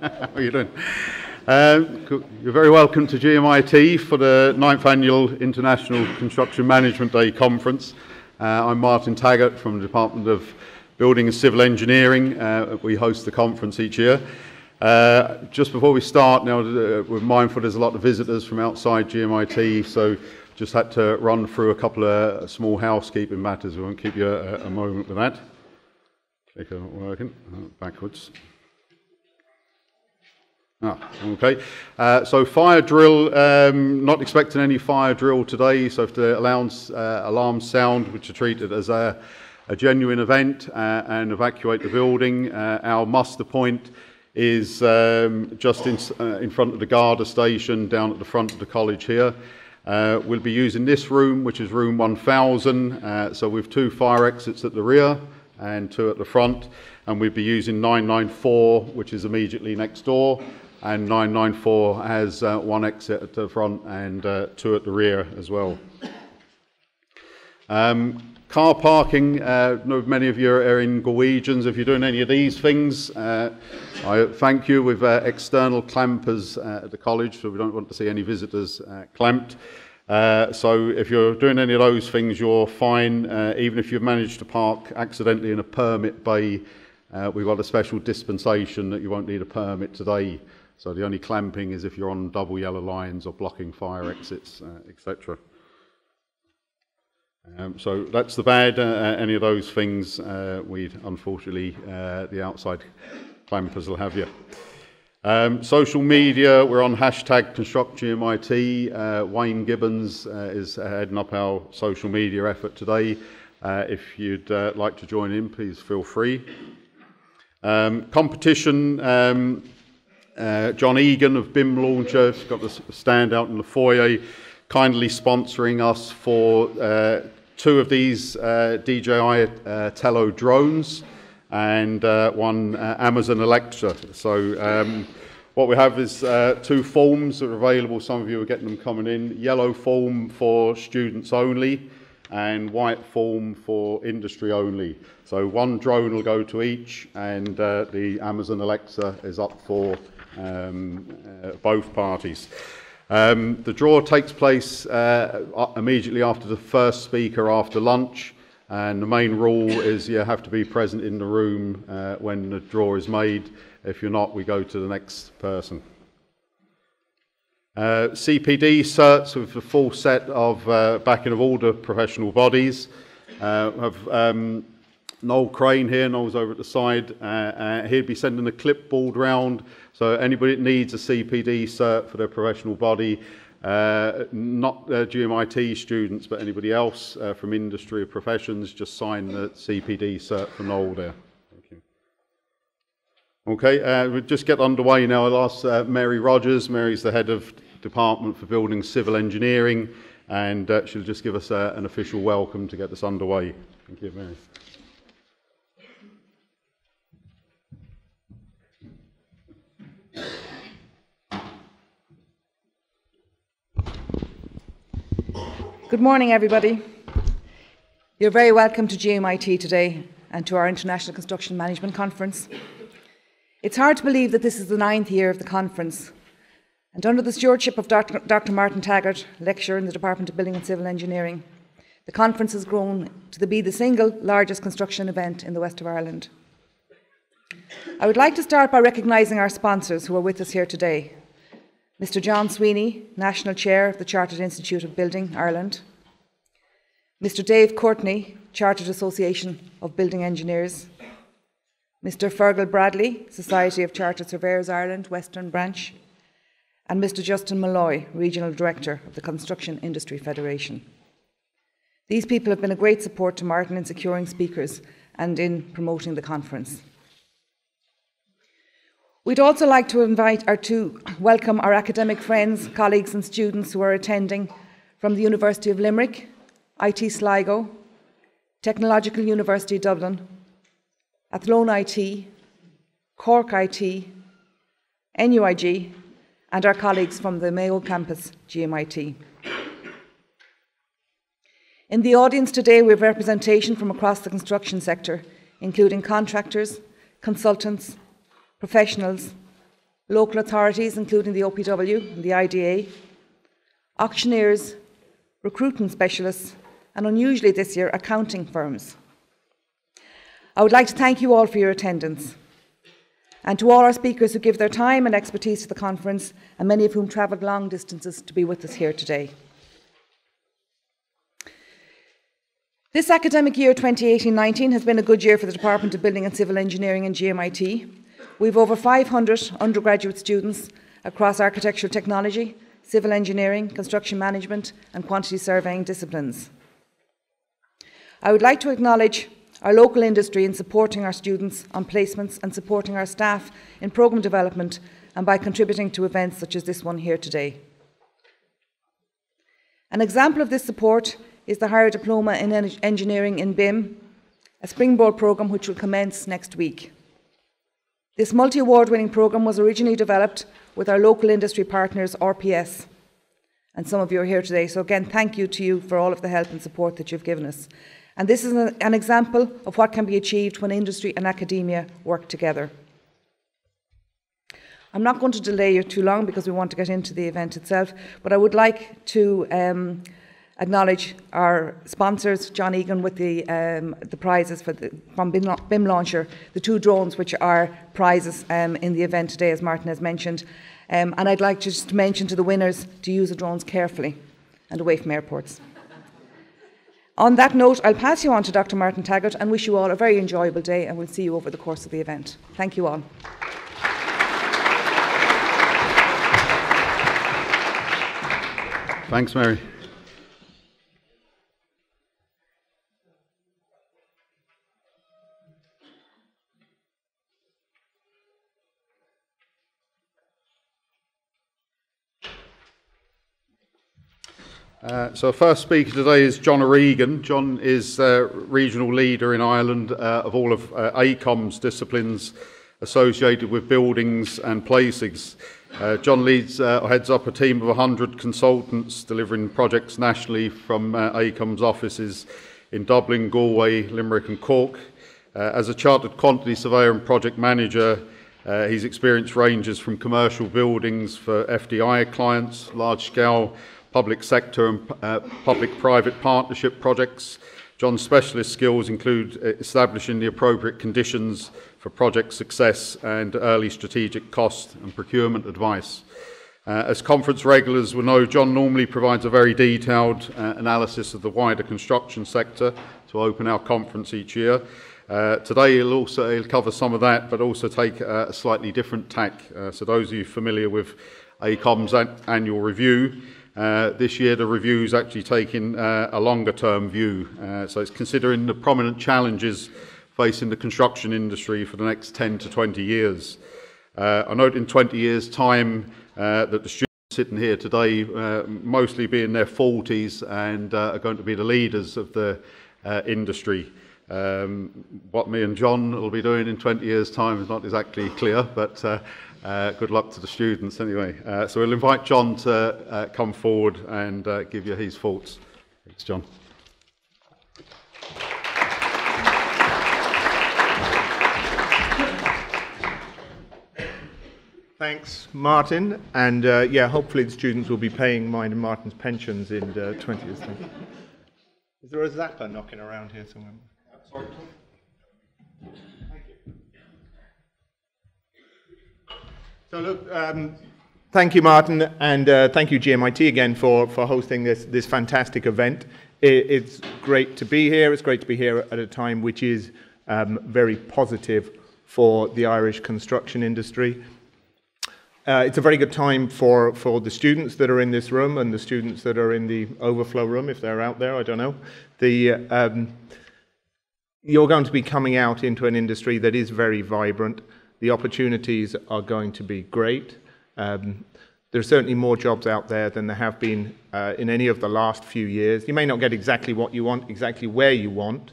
How are you doing? You're very welcome to GMIT for the 9th Annual International Construction Management Day Conference. I'm Martin Taggart from the Department of Building and Civil Engineering. We host the conference each year. Just before we start, now we're mindful there's a lot of visitors from outside GMIT, so just had to run through a couple of small housekeeping matters. We won't keep you a moment with that. Clicker not working. Backwards. Okay. So fire drill, not expecting any fire drill today, so if the alarms sound, which are treated as a genuine event, and evacuate the building. Our muster point is just in front of the Garda station, down at the front of the college here. We'll be using this room, which is room 1000, so with 2 fire exits at the rear and 2 at the front, and we'll be using 994, which is immediately next door, and 994 has 1 exit at the front and 2 at the rear as well. Car parking, many of you are in Norwegians. If you're doing any of these things, I thank you with external clampers at the college, so we don't want to see any visitors clamped. So if you're doing any of those things, you're fine. Even if you've managed to park accidentally in a permit bay, we've got a special dispensation that you won't need a permit today. So the only clamping is if you're on double yellow lines or blocking fire exits, etc. So that's the bad. Any of those things, we'd unfortunately, the outside clampers will have you. Social media, we're on #ConstructGMIT. Wayne Gibbons is heading up our social media effort today. If you'd like to join in, please feel free. Competition. John Egan of BIM Launcher has got the stand out in the foyer, kindly sponsoring us for 2 of these DJI Tello drones and 1 Amazon Alexa. So what we have is 2 forms that are available. Some of you are getting them coming in. Yellow form for students only and white form for industry only. So 1 drone will go to each, and the Amazon Alexa is up for both parties. The draw takes place immediately after the first speaker after lunch, and the main rule is you have to be present in the room when the draw is made. If you're not, we go to the next person. CPD certs with the full set of backing of all the professional bodies. Have Noel Crane here, Noel's over at the side. He'll be sending a clipboard round, so anybody that needs a CPD cert for their professional body, not GMIT students, but anybody else from industry or professions, just sign the CPD cert for Noel there. Thank you. Okay, we'll just get underway now. I'll ask Mary Rogers. Mary's the head of Department for Building Civil Engineering, and she'll just give us an official welcome to get us underway. Thank you, Mary. Good morning, everybody. You're very welcome to GMIT today and to our International Construction Management Conference. It's hard to believe that this is the 9th year of the conference, and under the stewardship of Dr. Martin Taggart, lecturer in the Department of Building and Civil Engineering, the conference has grown to be the single largest construction event in the west of Ireland. I would like to start by recognising our sponsors who are with us here today. Mr. John Sweeney, National Chair of the Chartered Institute of Building, Ireland. Mr. Dave Courtney, Chartered Association of Building Engineers. Mr. Fergal Bradley, Society of Chartered Surveyors Ireland, Western Branch. And Mr. Justin Malloy, Regional Director of the Construction Industry Federation. These people have been a great support to Martin in securing speakers and in promoting the conference. We'd also like to welcome our academic friends, colleagues and students who are attending from the University of Limerick, IT Sligo, Technological University Dublin, Athlone IT, Cork IT, NUIG, and our colleagues from the Mayo campus, GMIT. In the audience today, we have representation from across the construction sector, including contractors, consultants, professionals, local authorities, including the OPW and the IDA, auctioneers, recruitment specialists, and unusually this year, accounting firms. I would like to thank you all for your attendance, and to all our speakers who give their time and expertise to the conference, and many of whom travelled long distances to be with us here today. This academic year, 2018-19, has been a good year for the Department of Building and Civil Engineering and GMIT. We have over 500 undergraduate students across architectural technology, civil engineering, construction management, and quantity surveying disciplines. I would like to acknowledge our local industry in supporting our students on placements and supporting our staff in programme development and by contributing to events such as this one here today. An example of this support is the Higher Diploma in Engineering in BIM, a springboard programme which will commence next week. This multi-award winning programme was originally developed with our local industry partners, RPS, and some of you are here today, so again, thank you to you for all of the help and support that you've given us. And this is an example of what can be achieved when industry and academia work together. I'm not going to delay you too long because we want to get into the event itself, but I would like to acknowledge our sponsors, John Egan, with the prizes from BIM Launcher, the 2 drones which are prizes in the event today, as Martin has mentioned. And I'd like just to mention to the winners to use the drones carefully and away from airports. On that note, I'll pass you on to Dr. Martin Taggart and wish you all a very enjoyable day, and we'll see you over the course of the event. Thank you all. Thanks, Mary. So our first speaker today is John Regan. John is regional leader in Ireland of all of ACOM's disciplines associated with buildings and placings. John heads up a team of 100 consultants delivering projects nationally from ACOM's offices in Dublin, Galway, Limerick and Cork. As a chartered quantity surveyor and project manager, his experience ranges from commercial buildings for FDI clients, large-scale public sector and public-private partnership projects. John's specialist skills include establishing the appropriate conditions for project success and early strategic cost and procurement advice. As conference regulars will know, John normally provides a very detailed analysis of the wider construction sector to open our conference each year. Today he'll cover some of that, but also take a slightly different tack. So those of you familiar with ACOM's annual review, this year the review is actually taking a longer term view. So it's considering the prominent challenges facing the construction industry for the next 10 to 20 years. I note in 20 years' time that the students sitting here today mostly be in their 40s and are going to be the leaders of the industry. What me and John will be doing in 20 years' time is not exactly clear, but good luck to the students anyway. So we'll invite John to come forward and give you his thoughts. Thanks, John. Thanks, Martin. And yeah, hopefully the students will be paying mine and Martin's pensions in 20 years' time. Is there a zapper knocking around here somewhere? Sorry, Tom. Thank you. So look, thank you, Martin, and thank you, GMIT, again for hosting this fantastic event. It's great to be here. It's great to be here at a time which is very positive for the Irish construction industry. It's a very good time for the students that are in this room and the students that are in the overflow room, if they're out there, I don't know. You're going to be coming out into an industry that is very vibrant. The opportunities are going to be great. There are certainly more jobs out there than there have been in any of the last few years. You may not get exactly what you want, exactly where you want,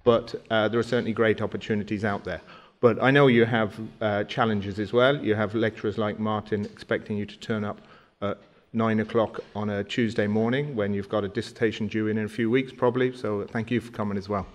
but there are certainly great opportunities out there. But I know you have challenges as well. You have lecturers like Martin expecting you to turn up at 9 o'clock on a Tuesday morning when you've got a dissertation due in a few weeks probably, so thank you for coming as well.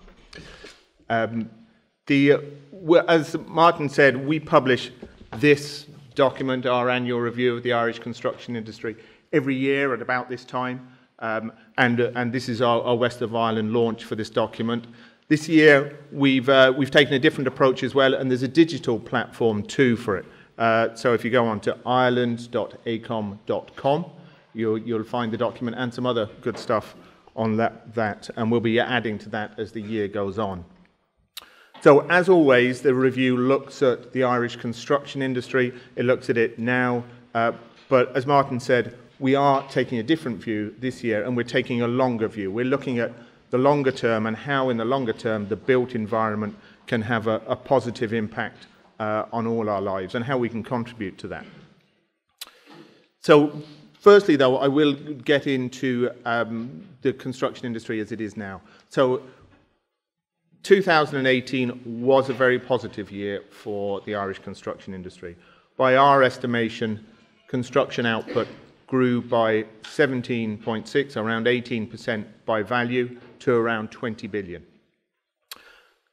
As Martin said, we publish this document, our annual review of the Irish construction industry, every year at about this time. And this is our West of Ireland launch for this document. This year, we've taken a different approach as well, and there's a digital platform too for it. So if you go on to ireland.acom.com, you'll find the document and some other good stuff on that, and we'll be adding to that as the year goes on. So as always, the review looks at the Irish construction industry. It looks at it now, but as Martin said, we are taking a different view this year, and we're taking a longer view. We're looking at the longer term and how in the longer term the built environment can have a positive impact on all our lives and how we can contribute to that. So firstly, though, I will get into the construction industry as it is now. So 2018 was a very positive year for the Irish construction industry. By our estimation, construction output grew by 17.6, around 18% by value, to around 20 billion.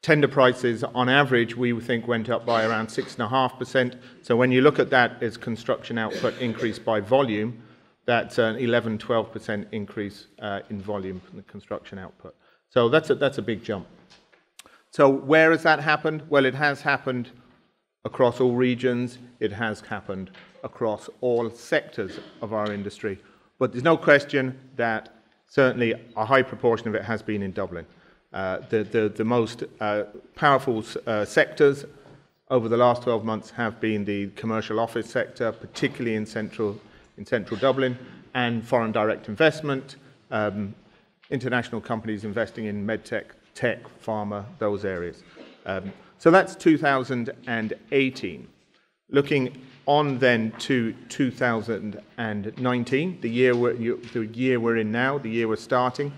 Tender prices, on average, we think went up by around 6.5%. So when you look at that as construction output increase by volume, that's an 11-12% increase in volume from the construction output. So that's a big jump. So where has that happened? Well, it has happened across all regions. It has happened across all sectors of our industry. But there's no question that certainly a high proportion of it has been in Dublin. The most powerful sectors over the last 12 months have been the commercial office sector, particularly in central Dublin, and foreign direct investment, international companies investing in medtech, tech, pharma, those areas. So that's 2018. Looking on then to 2019, the year we're in now, the year we're starting.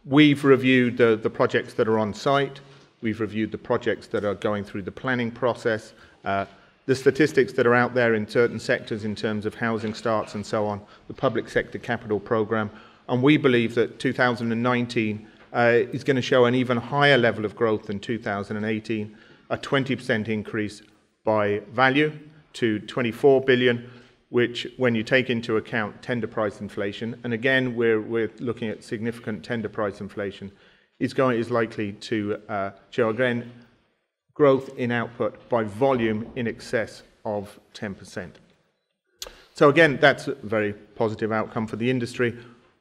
We've reviewed the projects that are on site. We've reviewed the projects that are going through the planning process. The statistics that are out there in certain sectors in terms of housing starts and so on, the public sector capital programme. And we believe that 2019 is going to show an even higher level of growth than 2018, a 20% increase by value to 24 billion, which, when you take into account tender price inflation, and again we're looking at significant tender price inflation, is likely to show again growth in output by volume in excess of 10%. So again, that's a very positive outcome for the industry.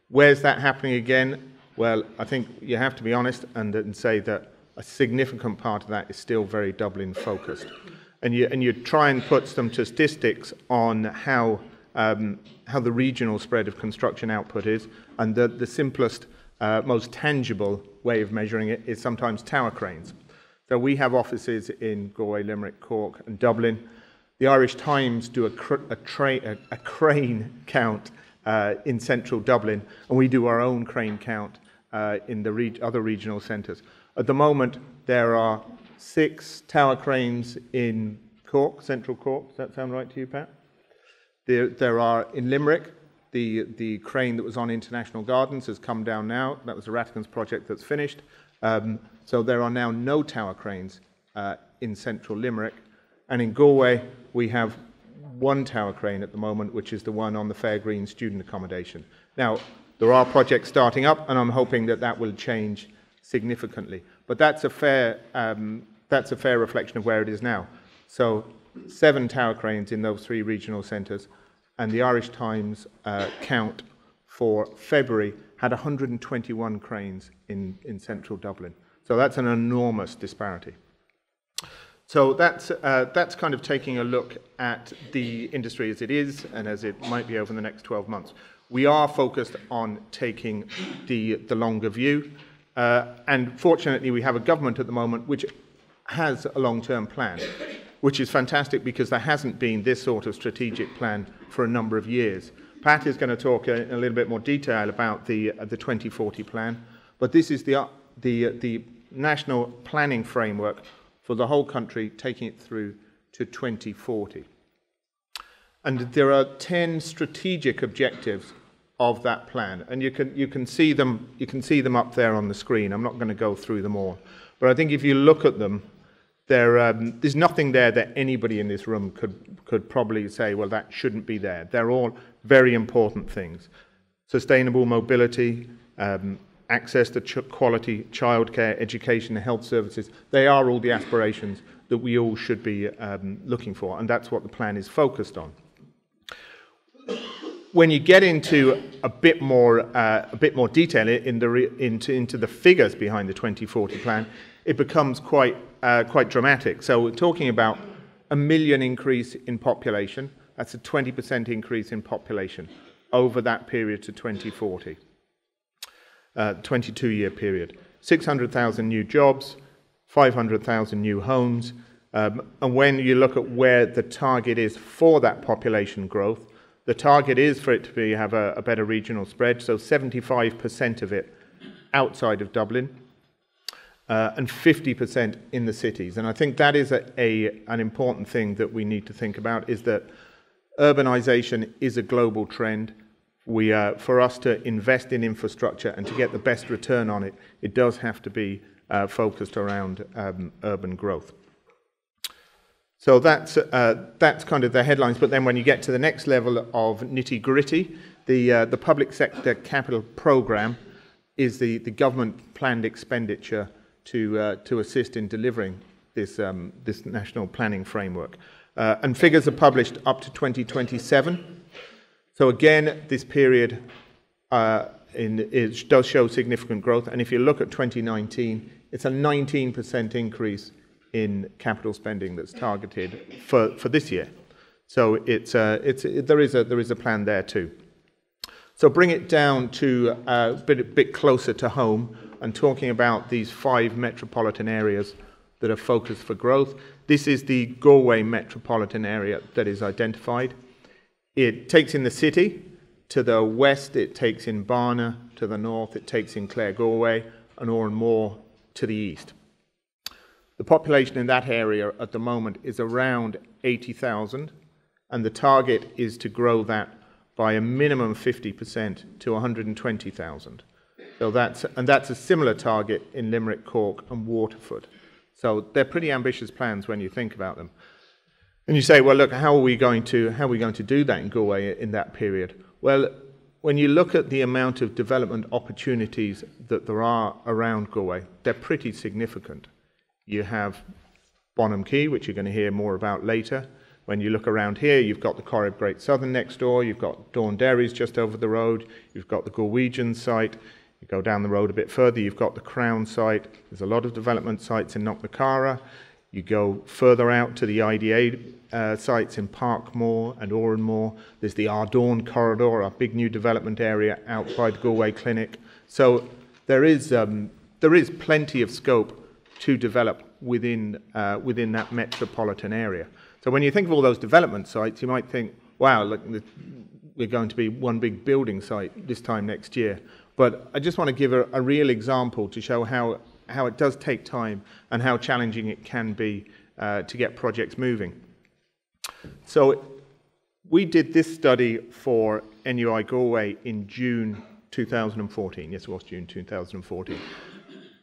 Where's that happening again? Well, I think you have to be honest and say that a significant part of that is still very Dublin focused. And you try and put some statistics on how the regional spread of construction output is, and the simplest, most tangible way of measuring it is sometimes tower cranes. So we have offices in Galway, Limerick, Cork, and Dublin. The Irish Times do a crane count in central Dublin, and we do our own crane count in the other regional centres. At the moment, there are 6 tower cranes in Cork, central Cork. Does that sound right to you, Pat? There are in Limerick. The crane that was on International Gardens has come down now. That was a Rattigan's project that's finished. So there are now no tower cranes in central Limerick. And in Galway, we have 1 tower crane at the moment, which is the one on the Fairgreen student accommodation. Now, there are projects starting up, and I'm hoping that will change significantly. But that's a fair reflection of where it is now. So 7 tower cranes in those 3 regional centres, and the Irish Times count for February had 121 cranes in central Dublin. So that's an enormous disparity. So that's kind of taking a look at the industry as it is and as it might be over the next 12 months. We are focused on taking the longer view. And fortunately, we have a government at the moment which has a long-term plan, which is fantastic because there hasn't been this sort of strategic plan for a number of years. Pat is going to talk in a little bit more detail about the 2040 plan, but this is the national planning framework for the whole country, taking it through to 2040. And there are 10 strategic objectives of that plan, and you can see them up there on the screen. I'm not going to go through them all, But I think if you look at them, there's nothing there that anybody in this room could probably say, well, that shouldn't be there. They're all very important things. Sustainable mobility, access to quality childcare, education, health services, they are all the aspirations that we all should be looking for, and that's what the plan is focused on. When you get into a bit more detail into the figures behind the 2040 plan, it becomes quite dramatic. So we're talking about 1 million increase in population. That's a 20% increase in population over that period to 2040, 22-year period. 600,000 new jobs, 500,000 new homes. And when you look at where the target is for that population growth, the target is for it to have a better regional spread, so 75% of it outside of Dublin, and 50% in the cities. And I think that is an important thing that we need to think about, is that urbanisation is a global trend. For us to invest in infrastructure and to get the best return on it, it does have to be focused around urban growth. So that's kind of the headlines. But then when you get to the next level of nitty-gritty, the public sector capital programme is the government planned expenditure to assist in delivering this national planning framework. And figures are published up to 2027. So again, this period does show significant growth. And if you look at 2019, it's a 19% increase in capital spending that's targeted for this year. So there is a plan there too. So bring it down to a bit closer to home and talking about these 5 metropolitan areas that are focused for growth. This is the Galway metropolitan area that is identified. It takes in the city. To the west, it takes in Barna. To the north, it takes in Clare Galway, and more to the east. The population in that area at the moment is around 80,000, and the target is to grow that by a minimum 50% to 120,000. So that's a similar target in Limerick, Cork, and Waterford. So they're pretty ambitious plans when you think about them. And you say, well, look, how are we going to do that in Galway in that period? Well, when you look at the amount of development opportunities that there are around Galway, they're pretty significant. You have Bonham Quay, which you're going to hear more about later. When you look around here, you've got the Corrib Great Southern next door, you've got Dawn Dairies just over the road, you've got the Galwegian site, you go down the road a bit further, you've got the Crown site, there's a lot of development sites in Knocknacara, you go further out to the IDA sites in Parkmore and Oranmore, there's the Ardorn Corridor, a big new development area out by the Galway Clinic. So there is plenty of scope to develop within that metropolitan area. So when you think of all those development sites, you might think, wow, look, we're going to be one big building site this time next year. But I just want to give a real example to show how it does take time and how challenging it can be to get projects moving. So we did this study for NUI Galway in June 2014. Yes, it was June 2014.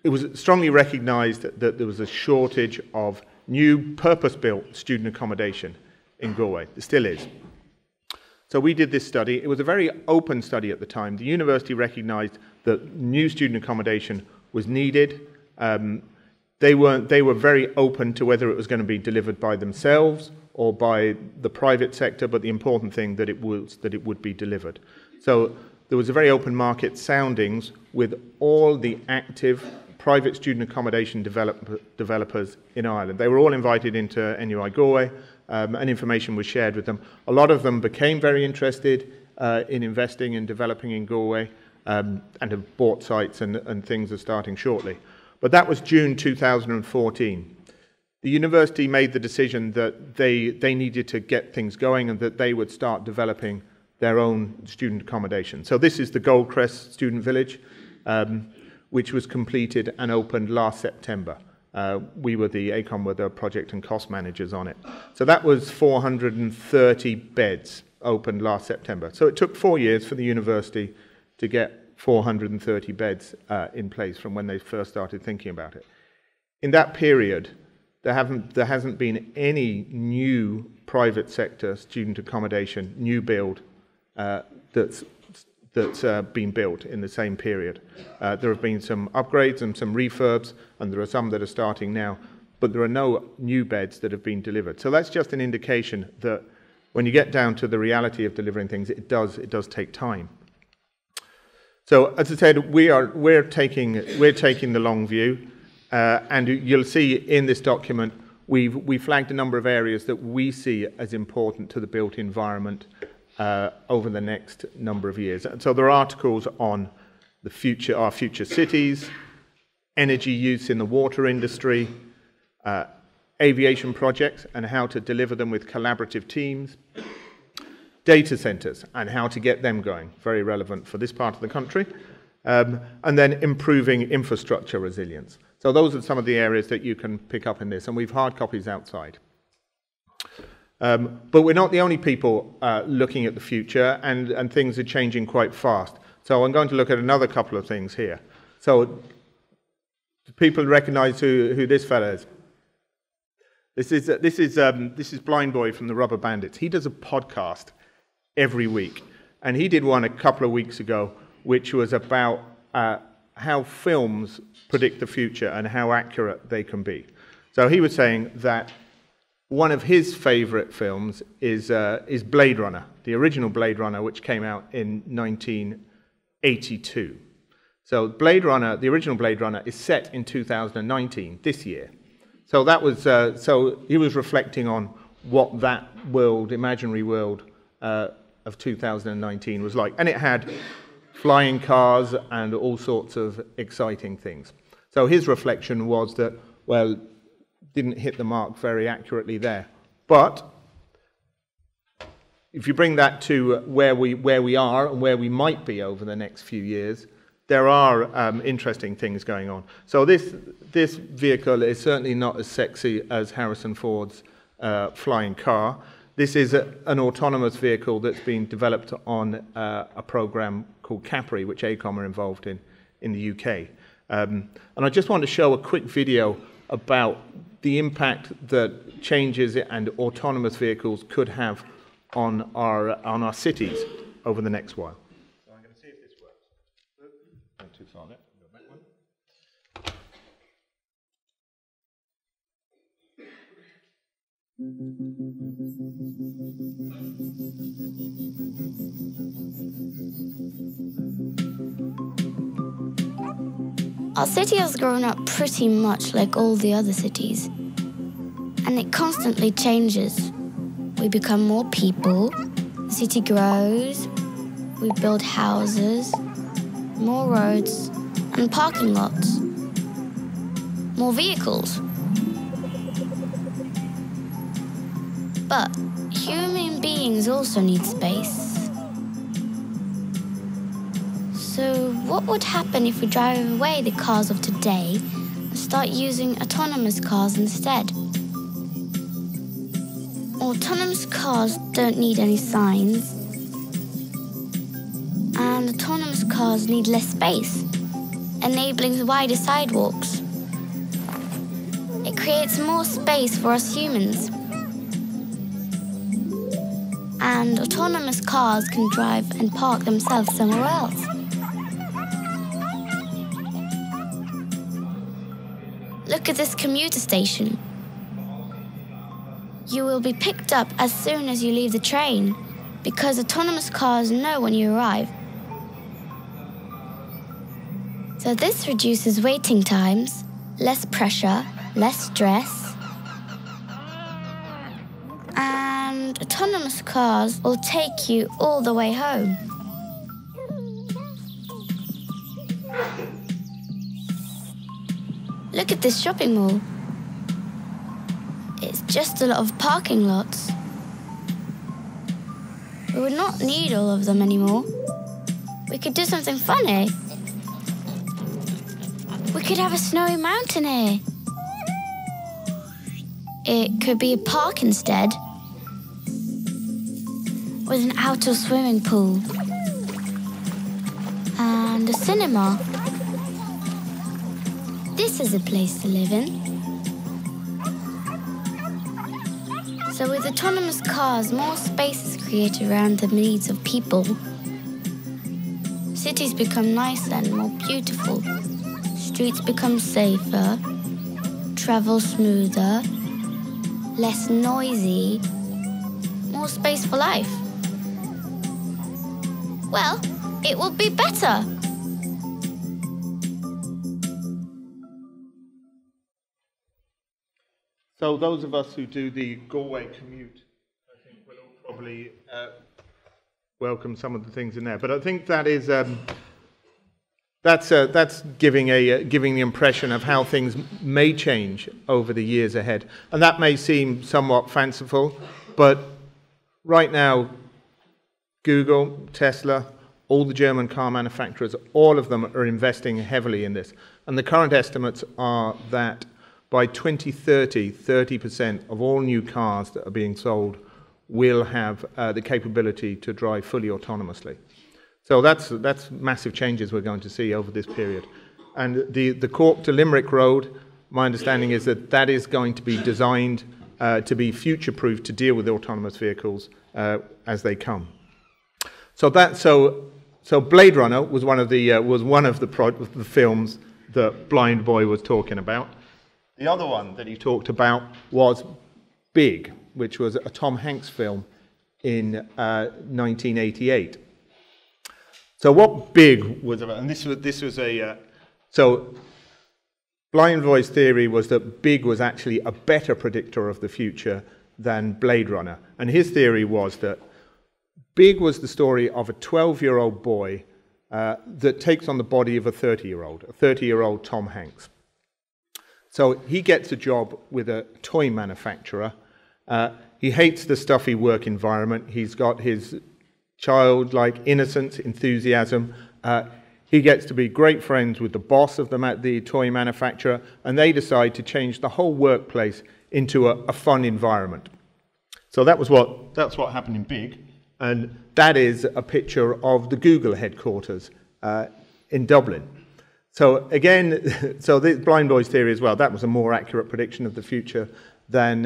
It was strongly recognised that there was a shortage of new purpose-built student accommodation in Galway. There still is. So we did this study. It was a very open study at the time. The university recognised that new student accommodation was needed. They were very open to whether it was going to be delivered by themselves or by the private sector, but the important thing that it would be delivered. So there was a very open market soundings with all the active private student accommodation developers in Ireland. They were all invited into NUI Galway, and information was shared with them. A lot of them became very interested in investing and developing in Galway, and have bought sites, and things are starting shortly. But that was June 2014. The university made the decision that they needed to get things going and that they would start developing their own student accommodation. So this is the Goldcrest Student Village, which was completed and opened last September. ACOM were the project and cost managers on it. So that was 430 beds opened last September. So it took 4 years for the university to get 430 beds in place from when they first started thinking about it. in that period, there hasn't been any new private sector student accommodation, new build, that's been built in the same period. There have been some upgrades and some refurbs, and there are some that are starting now, but there are no new beds that have been delivered. So that's just an indication that when you get down to the reality of delivering things, it does take time. So as I said, we're taking the long view, and you'll see in this document we flagged a number of areas that we see as important to the built environment over the next number of years. And so there are articles on our future cities, energy use in the water industry, aviation projects and how to deliver them with collaborative teams, data centers and how to get them going, very relevant for this part of the country, and then improving infrastructure resilience. So those are some of the areas that you can pick up in this, and we've hard copies outside. But we're not the only people looking at the future, and things are changing quite fast. So I'm going to look at another couple of things here. So do people recognize who this fella is? This is Blind Boy from the Rubber Bandits. He does a podcast every week, and he did one a couple of weeks ago, which was about how films predict the future and how accurate they can be. So he was saying that one of his favorite films is Blade Runner, the original Blade Runner, which came out in 1982. So Blade Runner, the original Blade Runner, is set in 2019, this year. So that was so he was reflecting on what that world, imaginary world of 2019 was like, and it had flying cars and all sorts of exciting things. So his reflection was that, well, didn't hit the mark very accurately there. But if you bring that to where we are and where we might be over the next few years, there are interesting things going on. So this vehicle is certainly not as sexy as Harrison Ford's flying car. This is an autonomous vehicle that's been developed on a program called Capri, which AECOM are involved in the UK. And I just want to show a quick video about the impact that changes and autonomous vehicles could have on our cities over the next while. So I'm going to see if this works. Not too far left. Go back one. Our city has grown up pretty much like all the other cities, and it constantly changes. We become more people, the city grows, we build houses, more roads and parking lots, more vehicles. But human beings also need space. So what would happen if we drive away the cars of today and start using autonomous cars instead? Autonomous cars don't need any signs, and autonomous cars need less space, enabling wider sidewalks. It creates more space for us humans. And autonomous cars can drive and park themselves somewhere else. Look at this commuter station. You will be picked up as soon as you leave the train, because autonomous cars know when you arrive. So this reduces waiting times, less pressure, less stress, and autonomous cars will take you all the way home. Look at this shopping mall. It's just a lot of parking lots. We would not need all of them anymore. We could do something funny. We could have a snowy mountain here. It could be a park instead, with an outdoor swimming pool and a cinema. This is a place to live in. So with autonomous cars, more space is created around the needs of people. Cities become nicer and more beautiful. Streets become safer, travel smoother, less noisy, more space for life. Well, it will be better. So those of us who do the Galway commute, I think will all probably welcome some of the things in there. But I think that is that's giving the impression of how things may change over the years ahead, and that may seem somewhat fanciful, but right now, Google, Tesla, all the German car manufacturers, all of them are investing heavily in this, and the current estimates are that by 2030, 30% of all new cars that are being sold will have the capability to drive fully autonomously. So that's massive changes we're going to see over this period. And the Cork to Limerick road, my understanding is that that is going to be designed to be future-proof to deal with autonomous vehicles as they come. So Blade Runner was one of the films that Blind Boy was talking about. The other one that he talked about was Big, which was a Tom Hanks film in 1988. So what Big was about, and this was a so Blind Boy's theory was that Big was actually a better predictor of the future than Blade Runner, and his theory was that Big was the story of a 12-year-old boy that takes on the body of a 30-year-old Tom Hanks. So he gets a job with a toy manufacturer. He hates the stuffy work environment. He's got his childlike innocence, enthusiasm. He gets to be great friends with the boss of the toy manufacturer, and they decide to change the whole workplace into a fun environment. So that's what happened in Big, and that is a picture of the Google headquarters in Dublin. So again, the Blind Boy's theory as well, that was a more accurate prediction of the future than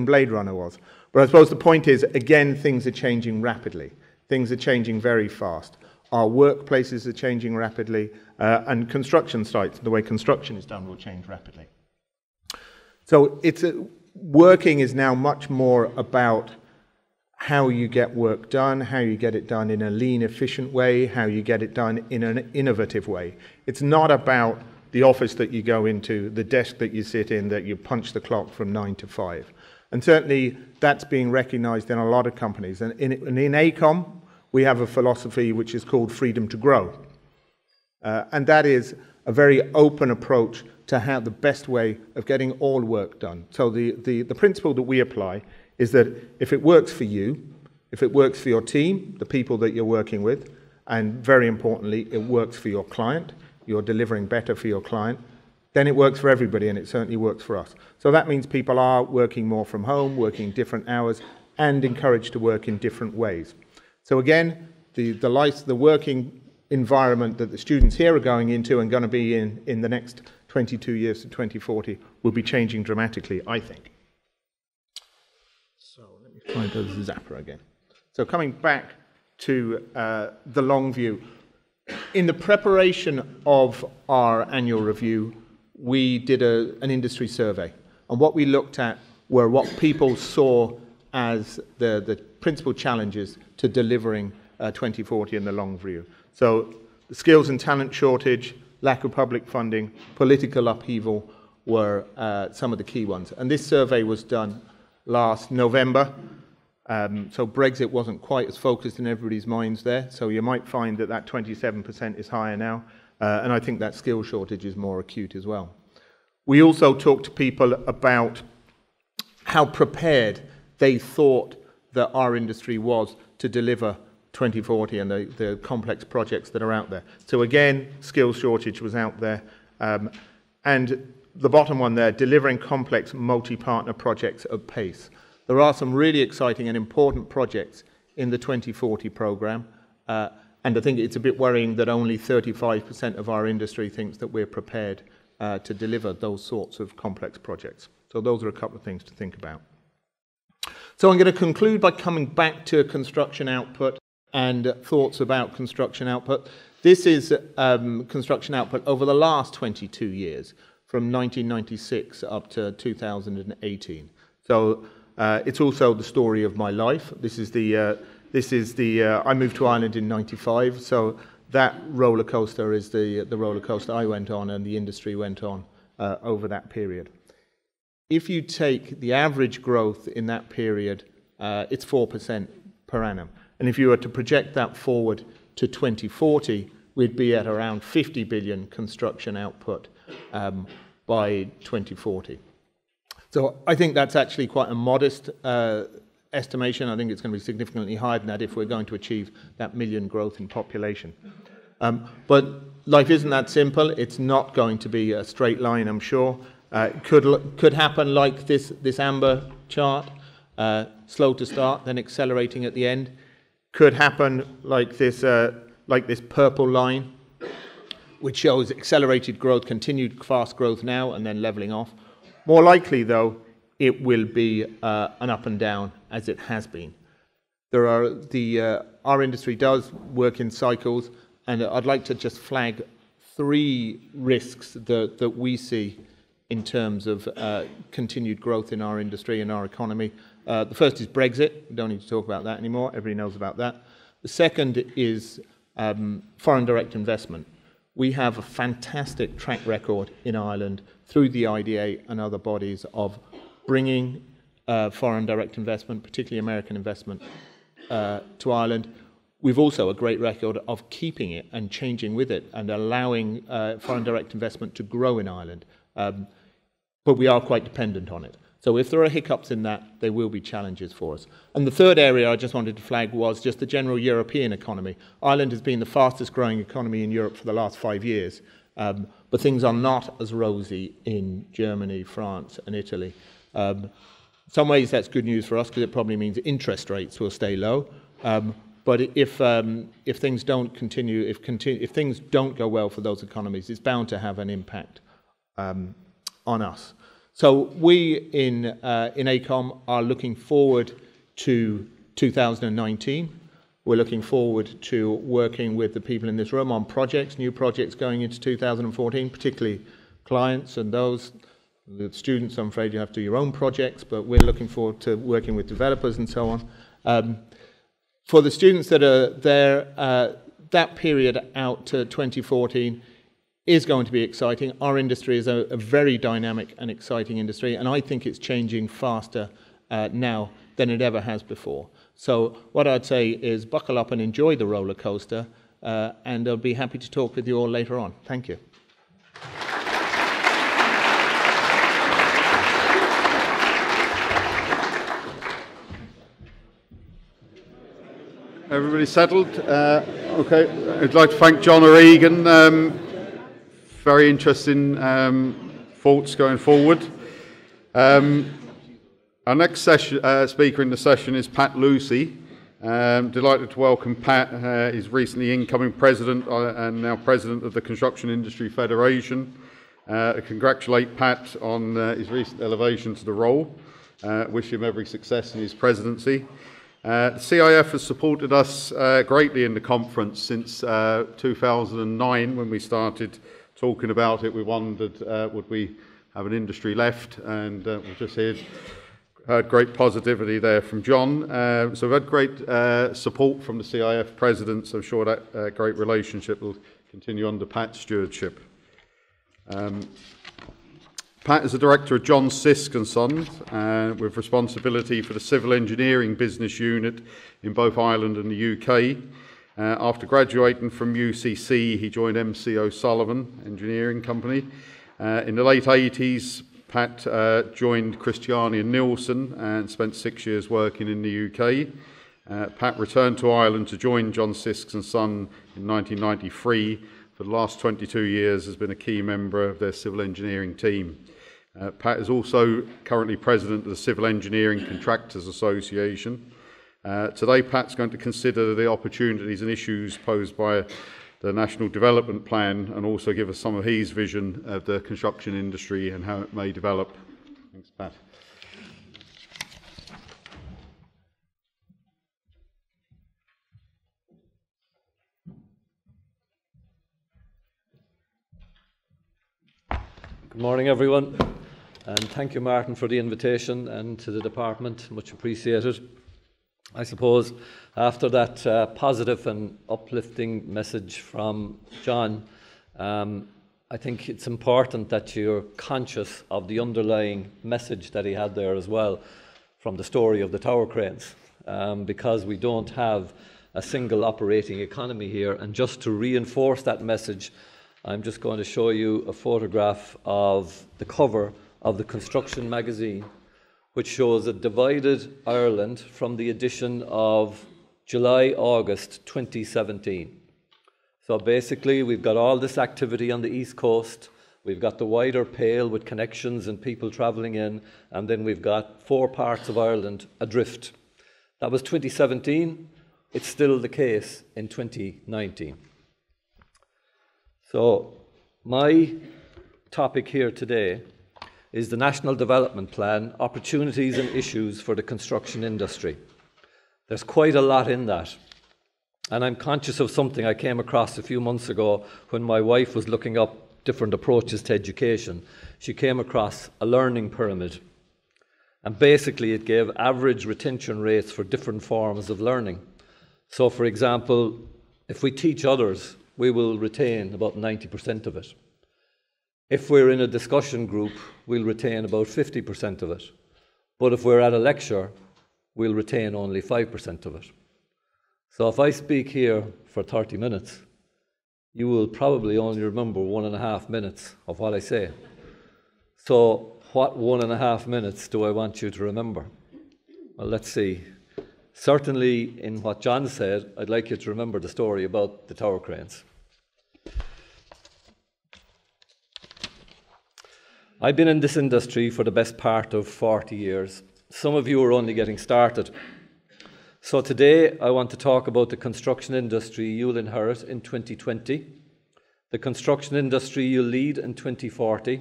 Blade Runner was. But I suppose the point is, again, things are changing rapidly. Things are changing very fast. Our workplaces are changing rapidly, and construction sites, the way construction is done, will change rapidly. So working is now much more about how you get work done, how you get it done in a lean, efficient way, how you get it done in an innovative way. It's not about the office that you go into, the desk that you sit in, that you punch the clock from 9 to 5. And certainly that's being recognized in a lot of companies. And in AECOM, we have a philosophy which is called freedom to grow. And that is a very open approach to how the best way of getting all work done. So the principle that we apply is that if it works for you, if it works for your team, the people that you're working with, and very importantly, it works for your client, you're delivering better for your client, then it works for everybody, and it certainly works for us. So that means people are working more from home, working different hours, and encouraged to work in different ways. So again, the working environment that the students here are going into and going to be in the next 22 years to 2040 will be changing dramatically, I think. So let me find the zapper again. So coming back to the long view. In the preparation of our annual review, we did an industry survey. And what we looked at were what people saw as the principal challenges to delivering 2040 in the long view. So the skills and talent shortage, lack of public funding, political upheaval were some of the key ones. And this survey was done last November. So Brexit wasn't quite as focused in everybody's minds there. So you might find that 27% is higher now. And I think that skill shortage is more acute as well. We also talked to people about how prepared they thought that our industry was to deliver 2040 and the complex projects that are out there. So again, skill shortage was out there. And the bottom one there, delivering complex multi-partner projects at pace. There are some really exciting and important projects in the 2040 program, and I think it's a bit worrying that only 35% of our industry thinks that we're prepared to deliver those sorts of complex projects. So those are a couple of things to think about. So I'm going to conclude by coming back to construction output and thoughts about construction output. This is construction output over the last 22 years, from 1996 up to 2018. So it's also the story of my life. This is the I moved to Ireland in '95, so that roller coaster is the roller coaster I went on and the industry went on over that period. If you take the average growth in that period, it's 4% per annum. And if you were to project that forward to 2040, we'd be at around 50 billion construction output by 2040. So I think that's actually quite a modest estimation. I think it's going to be significantly higher than that if we're going to achieve that million growth in population. But life isn't that simple. It's not going to be a straight line, I'm sure. It could happen like this amber chart, slow to start, then accelerating at the end. Could happen like this purple line, which shows accelerated growth, continued fast growth now, and then leveling off. More likely, though, it will be an up and down, as it has been. Our industry does work in cycles, and I'd like to just flag 3 risks that we see in terms of continued growth in our industry and our economy. The first is Brexit. We don't need to talk about that anymore. Everybody knows about that. The second is foreign direct investment. We have a fantastic track record in Ireland through the IDA and other bodies of bringing foreign direct investment, particularly American investment, to Ireland. We've also a great record of keeping it and changing with it and allowing foreign direct investment to grow in Ireland. But we are quite dependent on it. So if there are hiccups in that, there will be challenges for us. And the third area I just wanted to flag was just the general European economy. Ireland has been the fastest growing economy in Europe for the last 5 years, but things are not as rosy in Germany, France and Italy. In some ways that's good news for us because it probably means interest rates will stay low. But if things don't continue, if things don't go well for those economies, it's bound to have an impact on us. So we in AECOM are looking forward to 2019. We're looking forward to working with the people in this room on projects, new projects going into 2014, particularly clients and those. The students, I'm afraid you have to do your own projects, but we're looking forward to working with developers and so on. For the students that are there, that period out to 2014 is going to be exciting. Our industry is a very dynamic and exciting industry, and I think it's changing faster now than it ever has before. So what I'd say is buckle up and enjoy the roller coaster, and I'll be happy to talk with you all later on. Thank you. Everybody settled? Okay. I'd like to thank John or Regan. Very interesting thoughts going forward. Our next speaker in the session is Pat Lucey. Delighted to welcome Pat. He's recently incoming president and now president of the Construction Industry Federation. Congratulate Pat on his recent elevation to the role. Wish him every success in his presidency. The CIF has supported us greatly in the conference since 2009 when we started talking about it. We wondered would we have an industry left, and we've just heard great positivity there from John. So we've had great support from the CIF presidents. I'm sure that great relationship will continue under Pat's stewardship. Pat is the director of John Sisk & Sons, with responsibility for the civil engineering business unit in both Ireland and the UK. After graduating from UCC, he joined MC O'Sullivan Engineering Company. In the late 80s, Pat joined Christiani & Nielsen and spent 6 years working in the UK. Pat returned to Ireland to join John Sisk & Son in 1993. For the last 22 years has been a key member of their civil engineering team. Pat is also currently president of the Civil Engineering Contractors Association. Today, Pat's going to consider the opportunities and issues posed by the National Development Plan and also give us some of his vision of the construction industry and how it may develop. Thanks, Pat. Good morning, everyone, and thank you, Martin, for the invitation, and to the department, much appreciated. I suppose after that positive and uplifting message from John, I think it's important that you're conscious of the underlying message that he had there as well from the story of the tower cranes, because we don't have a single operating economy here. And just to reinforce that message, I'm just going to show you a photograph of the cover of the Construction magazine, which shows a divided Ireland from the edition of July-August 2017. So basically, we've got all this activity on the East Coast, we've got the wider Pale with connections and people travelling in, and then we've got 4 parts of Ireland adrift. That was 2017, it's still the case in 2019. So, my topic here today is the National Development Plan, Opportunities and Issues for the Construction Industry. There's quite a lot in that. And I'm conscious of something I came across a few months ago when my wife was looking up different approaches to education. She came across a learning pyramid. And basically it gave average retention rates for different forms of learning. So, for example, if we teach others, we will retain about 90% of it. If we're in a discussion group, we'll retain about 50% of it. But if we're at a lecture, we'll retain only 5% of it. So if I speak here for 30 minutes, you will probably only remember 1.5 minutes of what I say. So what 1.5 minutes do I want you to remember? Well, let's see. Certainly in what John said, I'd like you to remember the story about the tower cranes. I've been in this industry for the best part of 40 years. Some of you are only getting started. So today I want to talk about the construction industry you'll inherit in 2020, the construction industry you'll lead in 2040,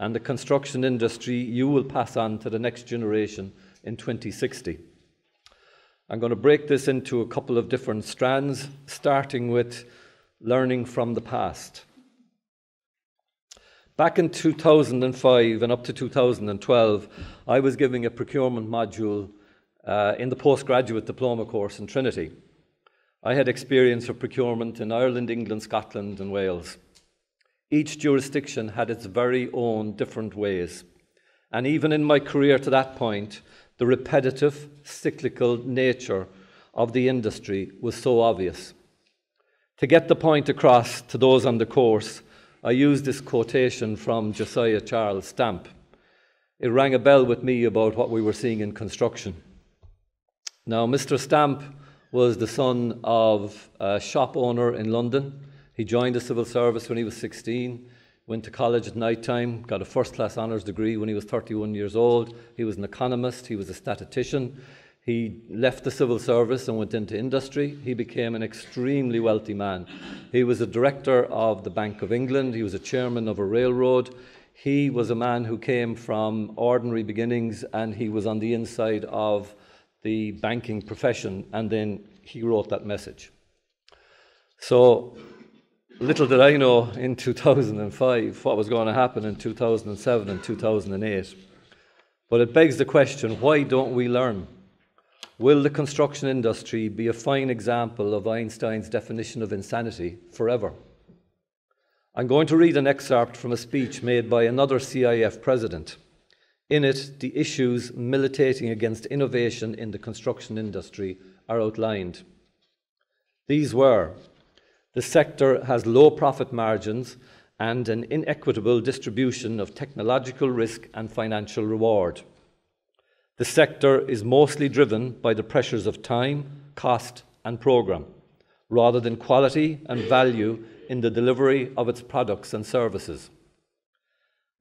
and the construction industry you will pass on to the next generation in 2060. I'm going to break this into a couple of different strands, starting with learning from the past. Back in 2005 and up to 2012, I was giving a procurement module in the postgraduate diploma course in Trinity. I had experience of procurement in Ireland, England, Scotland and Wales. Each jurisdiction had its very own different ways. And even in my career to that point, the repetitive, cyclical nature of the industry was so obvious. To get the point across to those on the course, I used this quotation from Josiah Charles Stamp. It rang a bell with me about what we were seeing in construction. Now, Mr. Stamp was the son of a shop owner in London. He joined the civil service when he was 16, went to college at night time, got a first-class honours degree when he was 31 years old. He was an economist, he was a statistician. He left the civil service and went into industry. He became an extremely wealthy man. He was a director of the Bank of England. He was a chairman of a railroad. He was a man who came from ordinary beginnings, and he was on the inside of the banking profession, and then he wrote that message. So little did I know in 2005 what was going to happen in 2007 and 2008. But it begs the question, why don't we learn? Will the construction industry be a fine example of Einstein's definition of insanity forever? I'm going to read an excerpt from a speech made by another CIF president. In it, the issues militating against innovation in the construction industry are outlined. These were: the sector has low profit margins and an inequitable distribution of technological risk and financial reward. The sector is mostly driven by the pressures of time, cost and programme, rather than quality and value in the delivery of its products and services.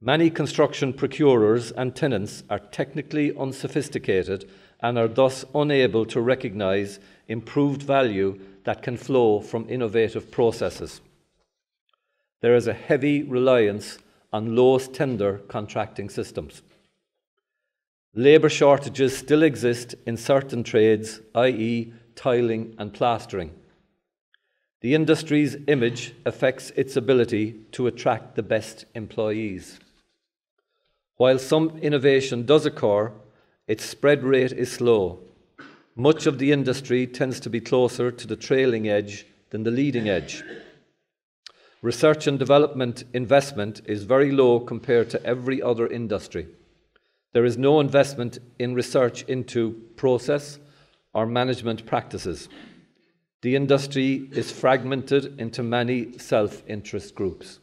Many construction procurers and tenants are technically unsophisticated and are thus unable to recognise improved value that can flow from innovative processes. There is a heavy reliance on lowest tender contracting systems. Labour shortages still exist in certain trades, i.e. tiling and plastering. The industry's image affects its ability to attract the best employees. While some innovation does occur, its spread rate is slow. Much of the industry tends to be closer to the trailing edge than the leading edge. Research and development investment is very low compared to every other industry. There is no investment in research into process or management practices. The industry is fragmented into many self-interest groups.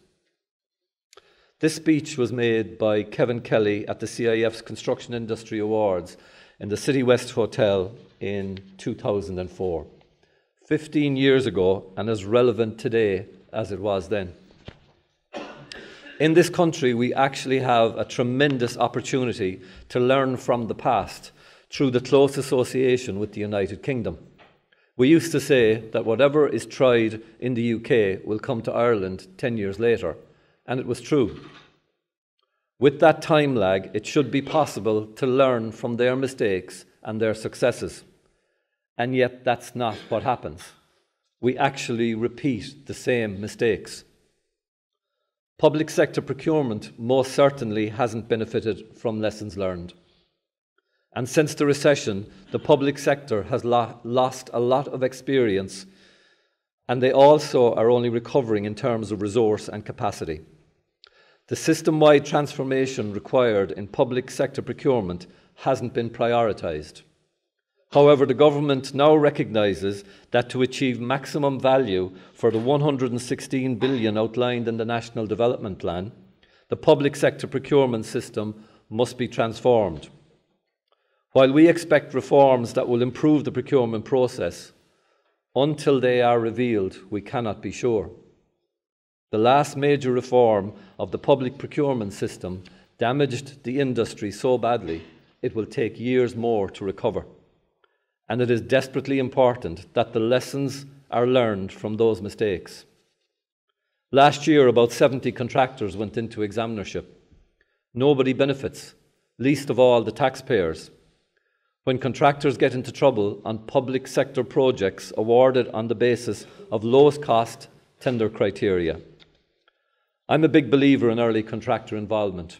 This speech was made by Kevin Kelly at the CIF's Construction Industry Awards in the City West Hotel in 2004, 15 years ago, and as relevant today as it was then. In this country, we actually have a tremendous opportunity to learn from the past through the close association with the United Kingdom. We used to say that whatever is tried in the UK will come to Ireland 10 years later, and it was true. With that time lag, it should be possible to learn from their mistakes and their successes. And yet that's not what happens. We actually repeat the same mistakes. Public sector procurement most certainly hasn't benefited from lessons learned. And since the recession, the public sector has lost a lot of experience, and they also are only recovering in terms of resource and capacity. The system-wide transformation required in public sector procurement hasn't been prioritised. However, the government now recognises that to achieve maximum value for the 116 billion outlined in the National Development Plan, the public sector procurement system must be transformed. While we expect reforms that will improve the procurement process, until they are revealed, we cannot be sure. The last major reform of the public procurement system damaged the industry so badly it will take years more to recover. And it is desperately important that the lessons are learned from those mistakes. Last year, about 70 contractors went into examinership. Nobody benefits, least of all the taxpayers. When contractors get into trouble on public sector projects awarded on the basis of lowest cost tender criteria. I'm a big believer in early contractor involvement.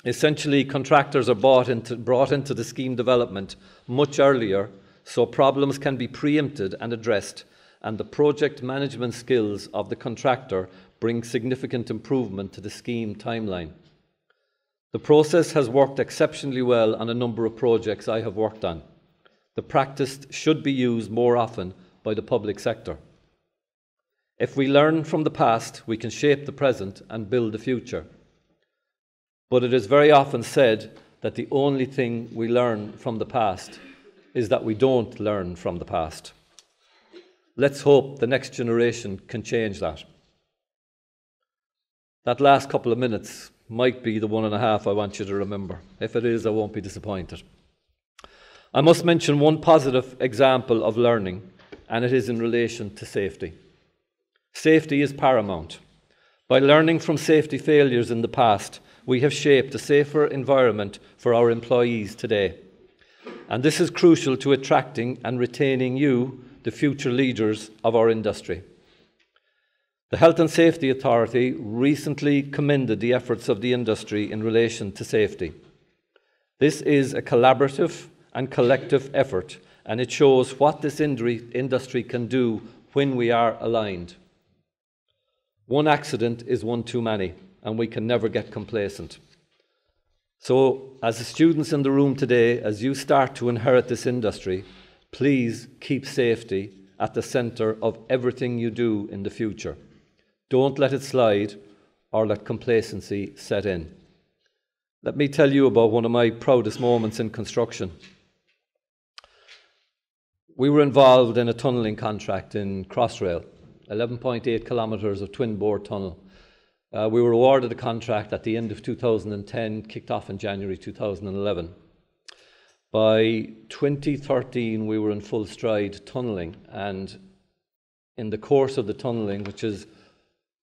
Essentially, contractors are brought into the scheme development much earlier, so problems can be preempted and addressed, and the project management skills of the contractor bring significant improvement to the scheme timeline. The process has worked exceptionally well on a number of projects I have worked on. The practice should be used more often by the public sector. If we learn from the past, we can shape the present and build the future. But it is very often said that the only thing we learn from the past is that we don't learn from the past. Let's hope the next generation can change that. That last couple of minutes might be the 1.5 I want you to remember. If it is, I won't be disappointed. I must mention one positive example of learning, and it is in relation to safety. Safety is paramount. By learning from safety failures in the past, we have shaped a safer environment for our employees today. And this is crucial to attracting and retaining you, the future leaders of our industry. The Health and Safety Authority recently commended the efforts of the industry in relation to safety. This is a collaborative and collective effort, and it shows what this industry can do when we are aligned. One accident is one too many, and we can never get complacent. So, as the students in the room today, as you start to inherit this industry, please keep safety at the centre of everything you do in the future. Don't let it slide or let complacency set in. Let me tell you about one of my proudest moments in construction. We were involved in a tunnelling contract in Crossrail, 11.8 kilometres of twin-bore tunnel. We were awarded a contract at the end of 2010, kicked off in January 2011. By 2013, we were in full stride tunnelling, and in the course of the tunnelling, which is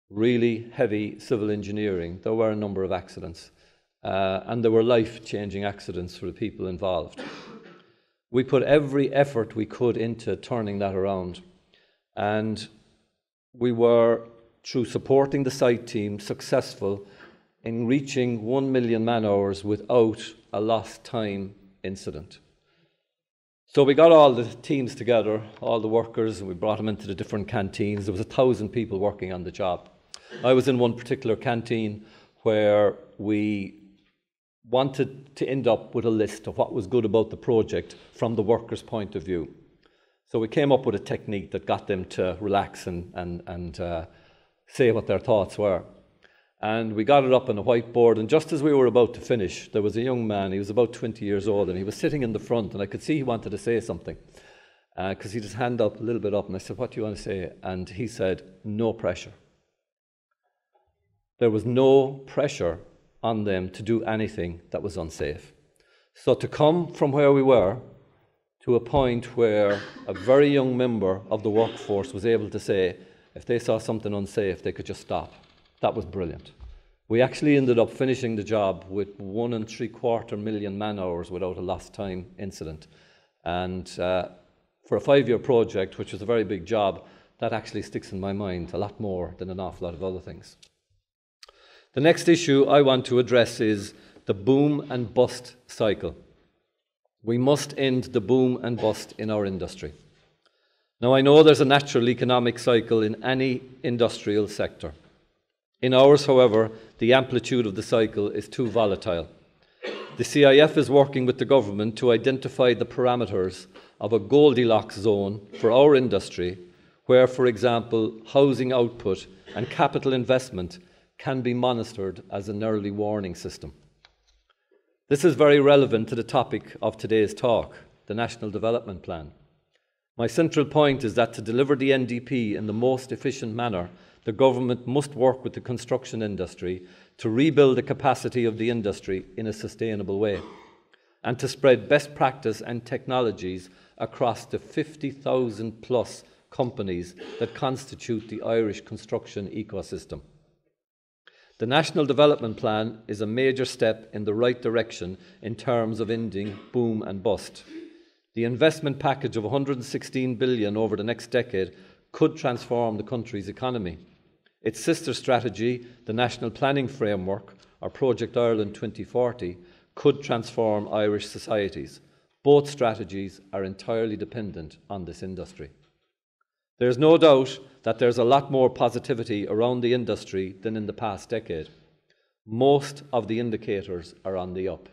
really heavy civil engineering, there were a number of accidents, and there were life-changing accidents for the people involved. We put every effort we could into turning that around, and we were, through supporting the site team, successful in reaching 1 million man-hours without a lost time incident. So we got all the teams together, all the workers, and we brought them into the different canteens. There was 1,000 people working on the job. I was in one particular canteen where we wanted to end up with a list of what was good about the project from the workers' point of view. So we came up with a technique that got them to relax and say what their thoughts were. And we got it up on a whiteboard, and just as we were about to finish, there was a young man, he was about 20 years old, and he was sitting in the front, and I could see he wanted to say something, because he just hand up a little bit up, and I said, "What do you want to say?" And he said, "No pressure." There was no pressure on them to do anything that was unsafe. So to come from where we were to a point where a very young member of the workforce was able to say, if they saw something unsafe, they could just stop. That was brilliant. We actually ended up finishing the job with 1 3/4 million man-hours without a lost time incident. And for a 5-year project, which was a very big job, that actually sticks in my mind a lot more than an awful lot of other things. The next issue I want to address is the boom and bust cycle. We must end the boom and bust in our industry. Now, I know there's a natural economic cycle in any industrial sector. In ours, however, the amplitude of the cycle is too volatile. The CIF is working with the government to identify the parameters of a Goldilocks zone for our industry, where, for example, housing output and capital investment can be monitored as an early warning system. This is very relevant to the topic of today's talk, the National Development Plan. My central point is that to deliver the NDP in the most efficient manner, the government must work with the construction industry to rebuild the capacity of the industry in a sustainable way, and to spread best practice and technologies across the 50,000 plus companies that constitute the Irish construction ecosystem. The National Development Plan is a major step in the right direction in terms of ending boom and bust. The investment package of 116 billion over the next decade could transform the country's economy. Its sister strategy, the National Planning Framework, or Project Ireland 2040, could transform Irish societies. Both strategies are entirely dependent on this industry. There is no doubt that there's a lot more positivity around the industry than in the past decade. Most of the indicators are on the up.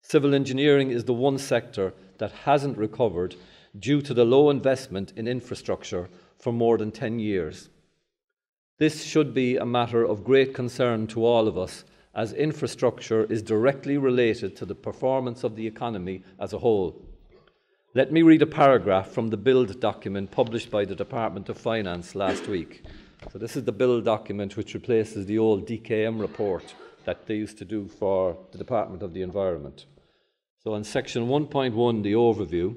Civil engineering is the one sector that hasn't recovered due to the low investment in infrastructure for more than 10 years. This should be a matter of great concern to all of us, as infrastructure is directly related to the performance of the economy as a whole. Let me read a paragraph from the BUILD document published by the Department of Finance last week. So this is the BUILD document which replaces the old DKM report that they used to do for the Department of the Environment. So in section 1.1, the overview,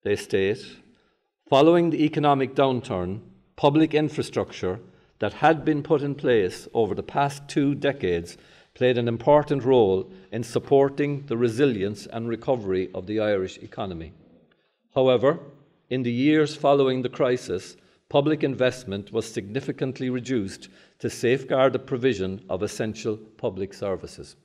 they state, following the economic downturn, public infrastructure that had been put in place over the past 2 decades played an important role in supporting the resilience and recovery of the Irish economy. However, in the years following the crisis, public investment was significantly reduced to safeguard the provision of essential public services.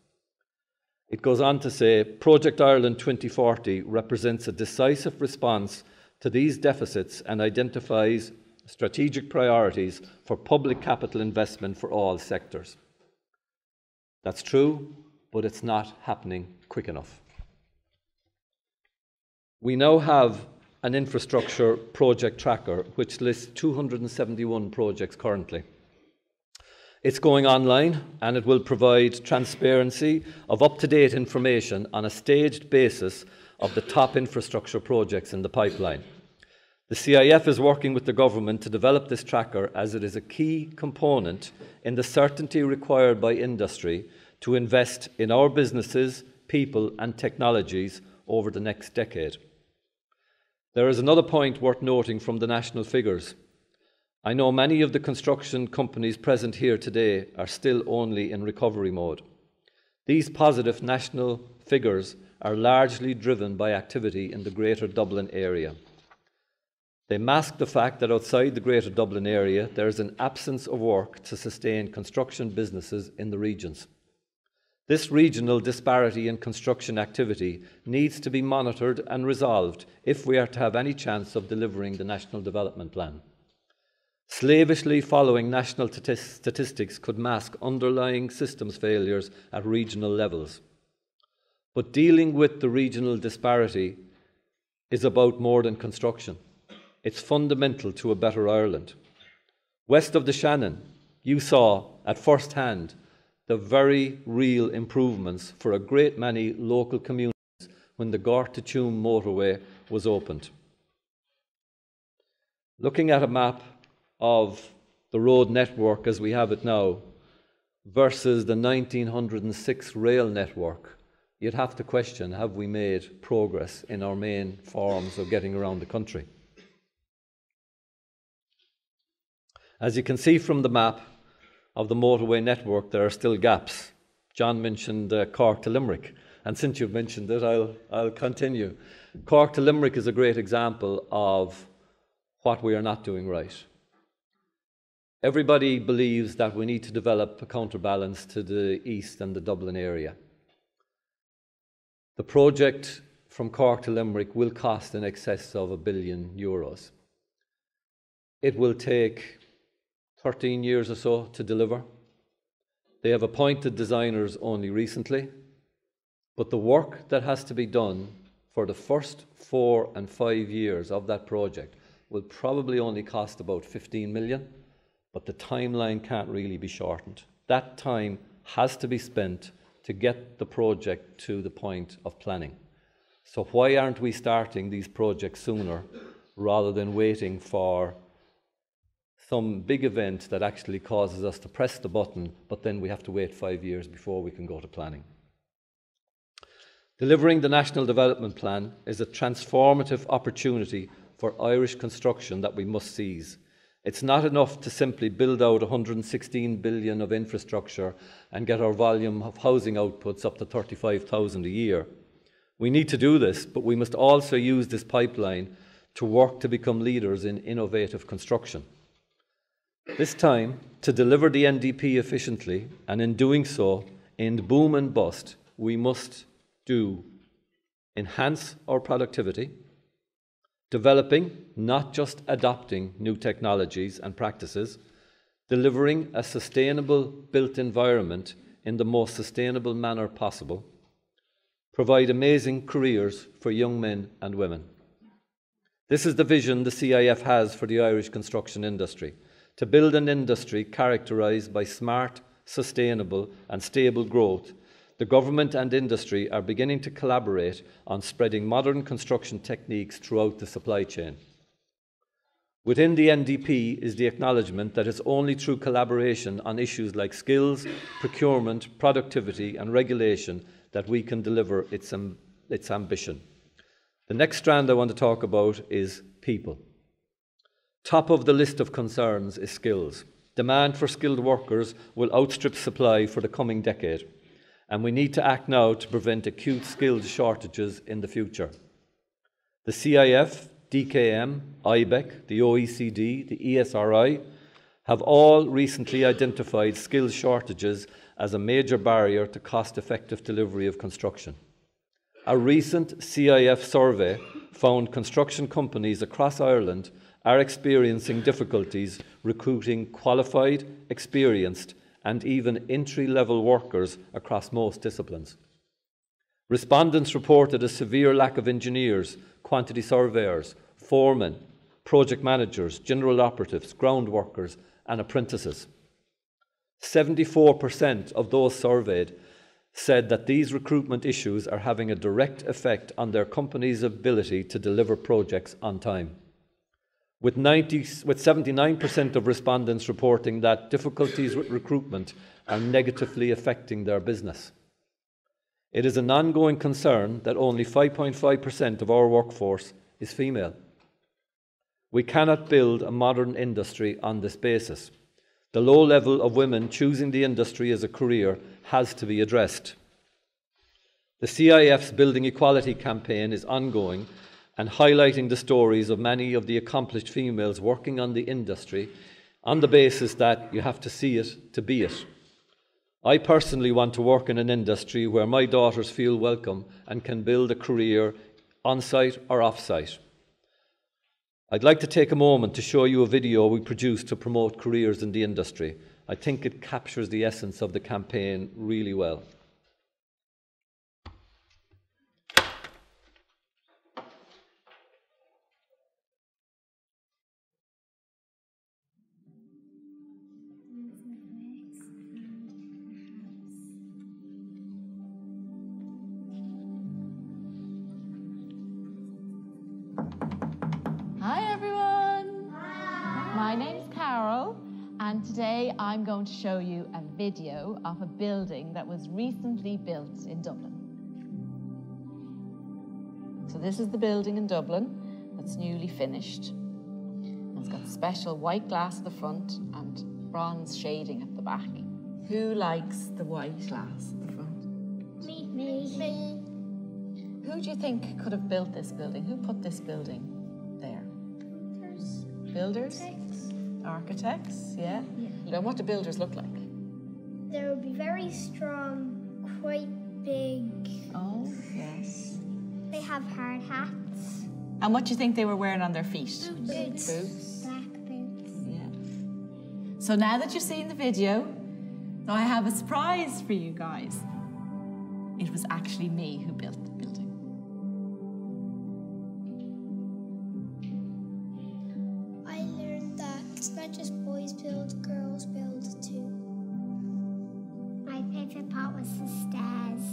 It goes on to say, Project Ireland 2040 represents a decisive response to these deficits and identifies strategic priorities for public capital investment for all sectors. That's true, but it's not happening quick enough. We now have an infrastructure project tracker which lists 271 projects currently. It's going online, and it will provide transparency of up-to-date information on a staged basis of the top infrastructure projects in the pipeline. The CIF is working with the government to develop this tracker, as it is a key component in the certainty required by industry to invest in our businesses, people and technologies over the next decade. There is another point worth noting from the national figures. I know many of the construction companies present here today are still only in recovery mode. These positive national figures are largely driven by activity in the Greater Dublin area. They mask the fact that outside the Greater Dublin area, there is an absence of work to sustain construction businesses in the regions. This regional disparity in construction activity needs to be monitored and resolved if we are to have any chance of delivering the National Development Plan. Slavishly following national statistics could mask underlying systems failures at regional levels. But dealing with the regional disparity is about more than construction. It's fundamental to a better Ireland. West of the Shannon, you saw at first hand the very real improvements for a great many local communities when the Cork to Tuam motorway was opened. Looking at a map of the road network as we have it now versus the 1906 rail network, you'd have to question, have we made progress in our main forms of getting around the country? As you can see from the map of the motorway network, there are still gaps. John mentioned Cork to Limerick, and since you've mentioned it, I'll continue. Cork to Limerick is a great example of what we are not doing right. Everybody believes that we need to develop a counterbalance to the east and the Dublin area. The project from Cork to Limerick will cost in excess of €1 billion. It will take 13 years or so to deliver. They have appointed designers only recently, but the work that has to be done for the first 4 and 5 years of that project will probably only cost about 15 million, but the timeline can't really be shortened. That time has to be spent to get the project to the point of planning. So why aren't we starting these projects sooner rather than waiting for some big event that actually causes us to press the button, but then we have to wait 5 years before we can go to planning? Delivering the National Development Plan is a transformative opportunity for Irish construction that we must seize. It's not enough to simply build out 116 billion of infrastructure and get our volume of housing outputs up to 35,000 a year. We need to do this, but we must also use this pipeline to work to become leaders in innovative construction. This time, to deliver the NDP efficiently, and in doing so, end boom and bust, we must enhance our productivity, developing, not just adopting new technologies and practices, delivering a sustainable built environment in the most sustainable manner possible, provide amazing careers for young men and women. This is the vision the CIF has for the Irish construction industry: to build an industry characterised by smart, sustainable and stable growth. The government and industry are beginning to collaborate on spreading modern construction techniques throughout the supply chain. Within the NDP is the acknowledgement that it's only through collaboration on issues like skills, procurement, productivity and regulation that we can deliver its ambition. The next strand I want to talk about is people. Top of the list of concerns is skills. Demand for skilled workers will outstrip supply for the coming decade, and we need to act now to prevent acute skills shortages in the future. The CIF, DKM, IBEC, the OECD, the ESRI have all recently identified skills shortages as a major barrier to cost-effective delivery of construction. A recent CIF survey found construction companies across Ireland are experiencing difficulties recruiting qualified, experienced, and even entry-level workers across most disciplines. Respondents reported a severe lack of engineers, quantity surveyors, foremen, project managers, general operatives, ground workers, and apprentices. 74% of those surveyed said that these recruitment issues are having a direct effect on their company's ability to deliver projects on time, with 79% of respondents reporting that difficulties with recruitment are negatively affecting their business. It is an ongoing concern that only 5.5% of our workforce is female. We cannot build a modern industry on this basis. The low level of women choosing the industry as a career has to be addressed. The CIF's Building Equality campaign is ongoing, and highlighting the stories of many of the accomplished females working on the industry on the basis that you have to see it to be it. I personally want to work in an industry where my daughters feel welcome and can build a career on-site or off-site. I'd like to take a moment to show you a video we produced to promote careers in the industry. I think it captures the essence of the campaign really well. Hi everyone! Hi. My name's Carol, and today I'm going to show you a video of a building that was recently built in Dublin. So this is the building in Dublin that's newly finished. It's got special white glass at the front and bronze shading at the back. Who likes the white glass at the front? Me. Me. Who do you think could have built this building? Who put this building there? Builders? Architects, yeah. And what do builders look like? They would be very strong, quite big. Oh, yes. They have hard hats. And what do you think they were wearing on their feet? Boots. Boots. Black boots. Yeah. So now that you've seen the video, I have a surprise for you guys. It was actually me who built the building. I learned that it's not just boys build, girls build too. My favorite part was the stairs.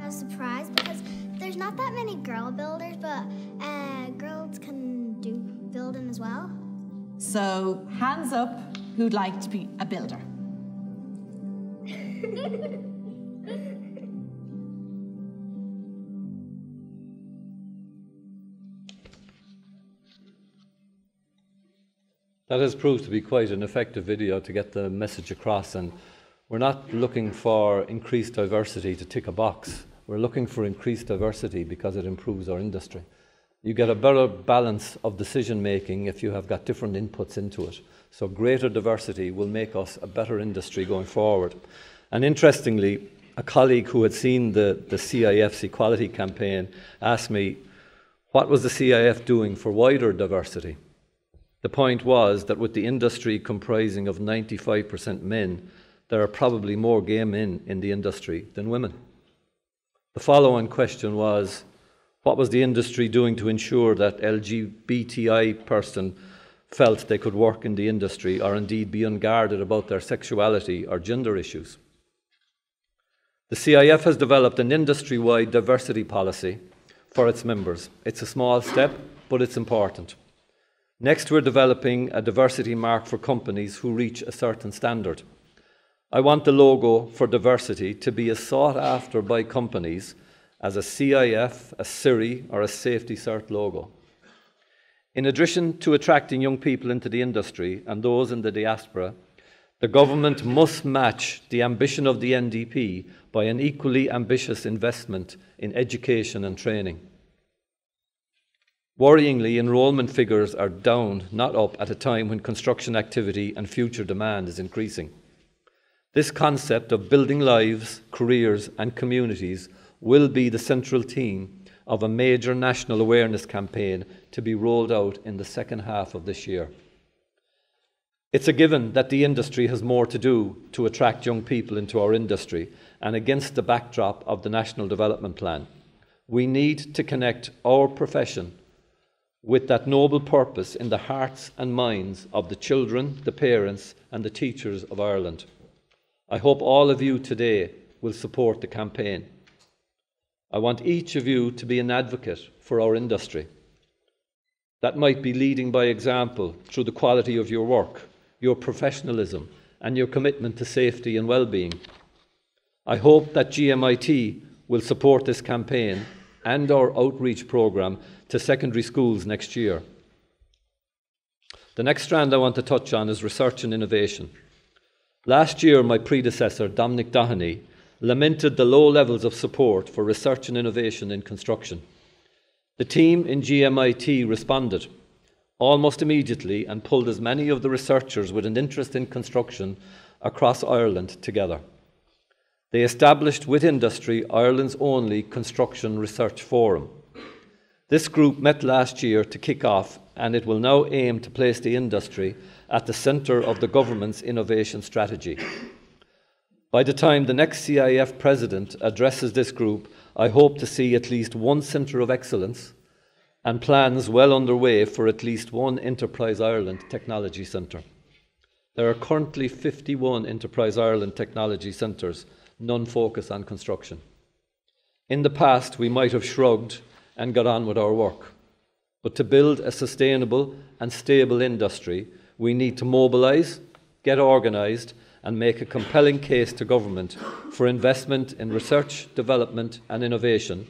I was surprised because there's not that many girl builders, but girls can do building as well. So hands up who'd like to be a builder. That has proved to be quite an effective video to get the message across, and we're not looking for increased diversity to tick a box. We're looking for increased diversity because it improves our industry. You get a better balance of decision making if you have got different inputs into it. So greater diversity will make us a better industry going forward. And interestingly, a colleague who had seen the CIF's equality campaign asked me, what was the CIF doing for wider diversity? The point was that with the industry comprising of 95% men, there are probably more gay men in the industry than women. The follow-on question was, what was the industry doing to ensure that LGBTI person felt they could work in the industry or indeed be unguarded about their sexuality or gender issues? The CIF has developed an industry-wide diversity policy for its members. It's a small step, but it's important. Next, we're developing a diversity mark for companies who reach a certain standard. I want the logo for diversity to be as sought after by companies as a CIF, a CIRI, or a Safety Cert logo. In addition to attracting young people into the industry and those in the diaspora, the government must match the ambition of the NDP by an equally ambitious investment in education and training. Worryingly, enrolment figures are down, not up, at a time when construction activity and future demand is increasing. This concept of building lives, careers and communities will be the central theme of a major national awareness campaign to be rolled out in the second half of this year. It's a given that the industry has more to do to attract young people into our industry, and against the backdrop of the National Development Plan, we need to connect our profession with that noble purpose in the hearts and minds of the children, the parents and the teachers of Ireland. I hope all of you today will support the campaign. I want each of you to be an advocate for our industry. That might be leading by example through the quality of your work, your professionalism and your commitment to safety and well-being. I hope that GMIT will support this campaign and our outreach programme to secondary schools next year. The next strand I want to touch on is research and innovation. Last year, my predecessor, Dominic Doheny, lamented the low levels of support for research and innovation in construction. The team in GMIT responded almost immediately and pulled as many of the researchers with an interest in construction across Ireland together. They established with industry Ireland's only construction research forum. This group met last year to kick off, and it will now aim to place the industry at the centre of the government's innovation strategy. By the time the next CIF president addresses this group, I hope to see at least one centre of excellence and plans well underway for at least one Enterprise Ireland Technology Centre. There are currently 51 Enterprise Ireland Technology Centres, none focus on construction. In the past, we might have shrugged and got on with our work. But to build a sustainable and stable industry, we need to mobilise, get organised, and make a compelling case to government for investment in research, development and innovation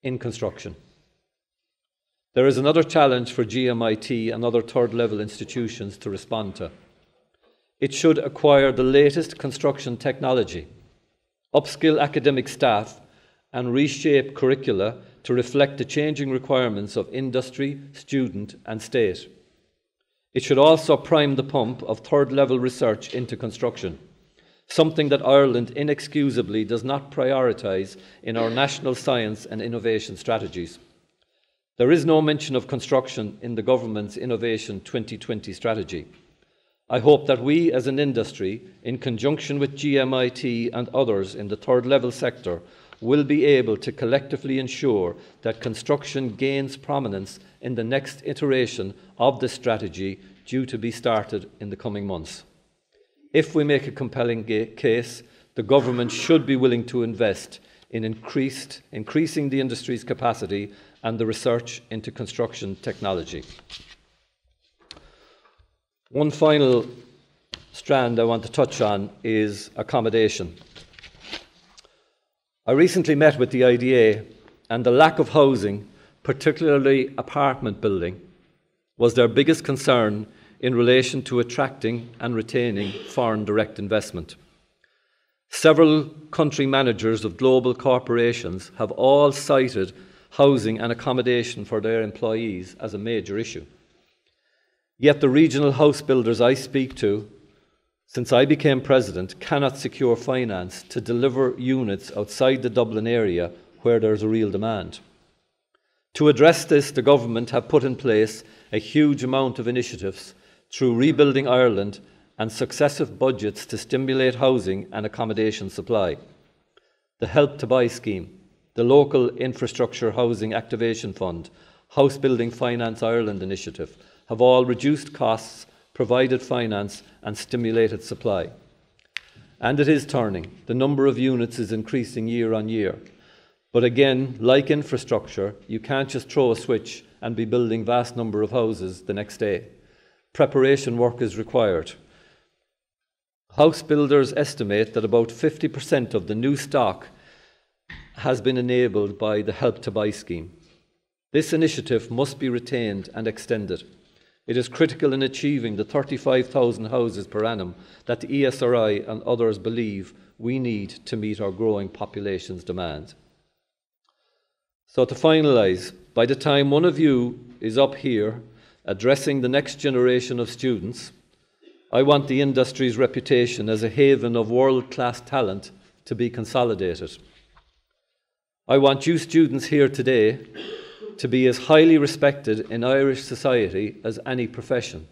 in construction. There is another challenge for GMIT and other third-level institutions to respond to. It should acquire the latest construction technology, upskill academic staff, and reshape curricula to reflect the changing requirements of industry, student and state. It should also prime the pump of third-level research into construction, something that Ireland inexcusably does not prioritise in our national science and innovation strategies. There is no mention of construction in the government's Innovation 2020 strategy. I hope that we as an industry, in conjunction with GMIT and others in the third-level sector, will be able to collectively ensure that construction gains prominence in the next iteration of this strategy due to be started in the coming months. If we make a compelling case, the government should be willing to invest in increasing the industry's capacity and the research into construction technology. One final strand I want to touch on is accommodation. I recently met with the IDA, and the lack of housing, particularly apartment building, was their biggest concern in relation to attracting and retaining foreign direct investment. Several country managers of global corporations have all cited housing and accommodation for their employees as a major issue. Yet the regional house builders I speak to, since I became president, cannot secure finance to deliver units outside the Dublin area where there is a real demand. To address this, the government have put in place a huge amount of initiatives through Rebuilding Ireland and successive budgets to stimulate housing and accommodation supply. The Help to Buy scheme, the Local Infrastructure Housing Activation Fund, House Building Finance Ireland initiative have all reduced costs, provided finance and stimulated supply. And it is turning. The number of units is increasing year on year. But again, like infrastructure, you can't just throw a switch and be building vast number of houses the next day. Preparation work is required. House builders estimate that about 50% of the new stock has been enabled by the Help to Buy scheme. This initiative must be retained and extended. It is critical in achieving the 35,000 houses per annum that the ESRI and others believe we need to meet our growing population's demand. So to finalise, by the time one of you is up here addressing the next generation of students, I want the industry's reputation as a haven of world-class talent to be consolidated. I want you students here today to be as highly respected in Irish society as any profession.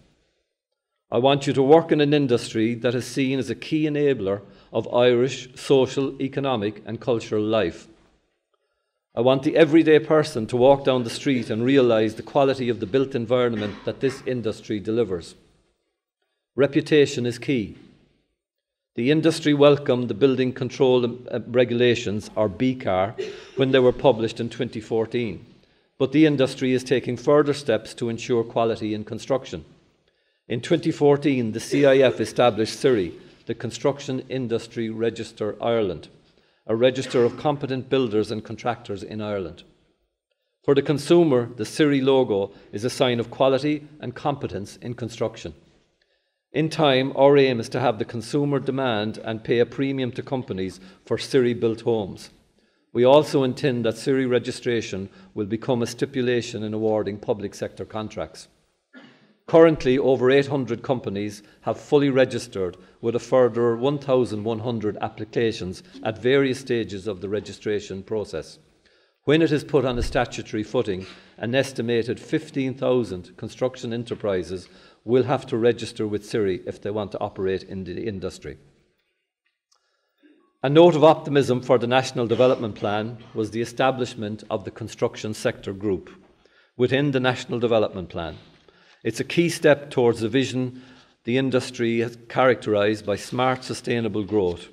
I want you to work in an industry that is seen as a key enabler of Irish social, economic and cultural life. I want the everyday person to walk down the street and realise the quality of the built environment that this industry delivers. Reputation is key. The industry welcomed the Building Control Regulations, or BCAR, when they were published in 2014. But the industry is taking further steps to ensure quality in construction. In 2014, the CIF established CIRI, the Construction Industry Register Ireland, a register of competent builders and contractors in Ireland. For the consumer, the CIRI logo is a sign of quality and competence in construction. In time, our aim is to have the consumer demand and pay a premium to companies for CIRI-built homes. We also intend that SIRI registration will become a stipulation in awarding public sector contracts. Currently, over 800 companies have fully registered, with a further 1,100 applications at various stages of the registration process. When it is put on a statutory footing, an estimated 15,000 construction enterprises will have to register with SIRI if they want to operate in the industry. A note of optimism for the National Development Plan was the establishment of the Construction Sector Group within the National Development Plan. It's a key step towards the vision the industry is characterised by smart, sustainable growth.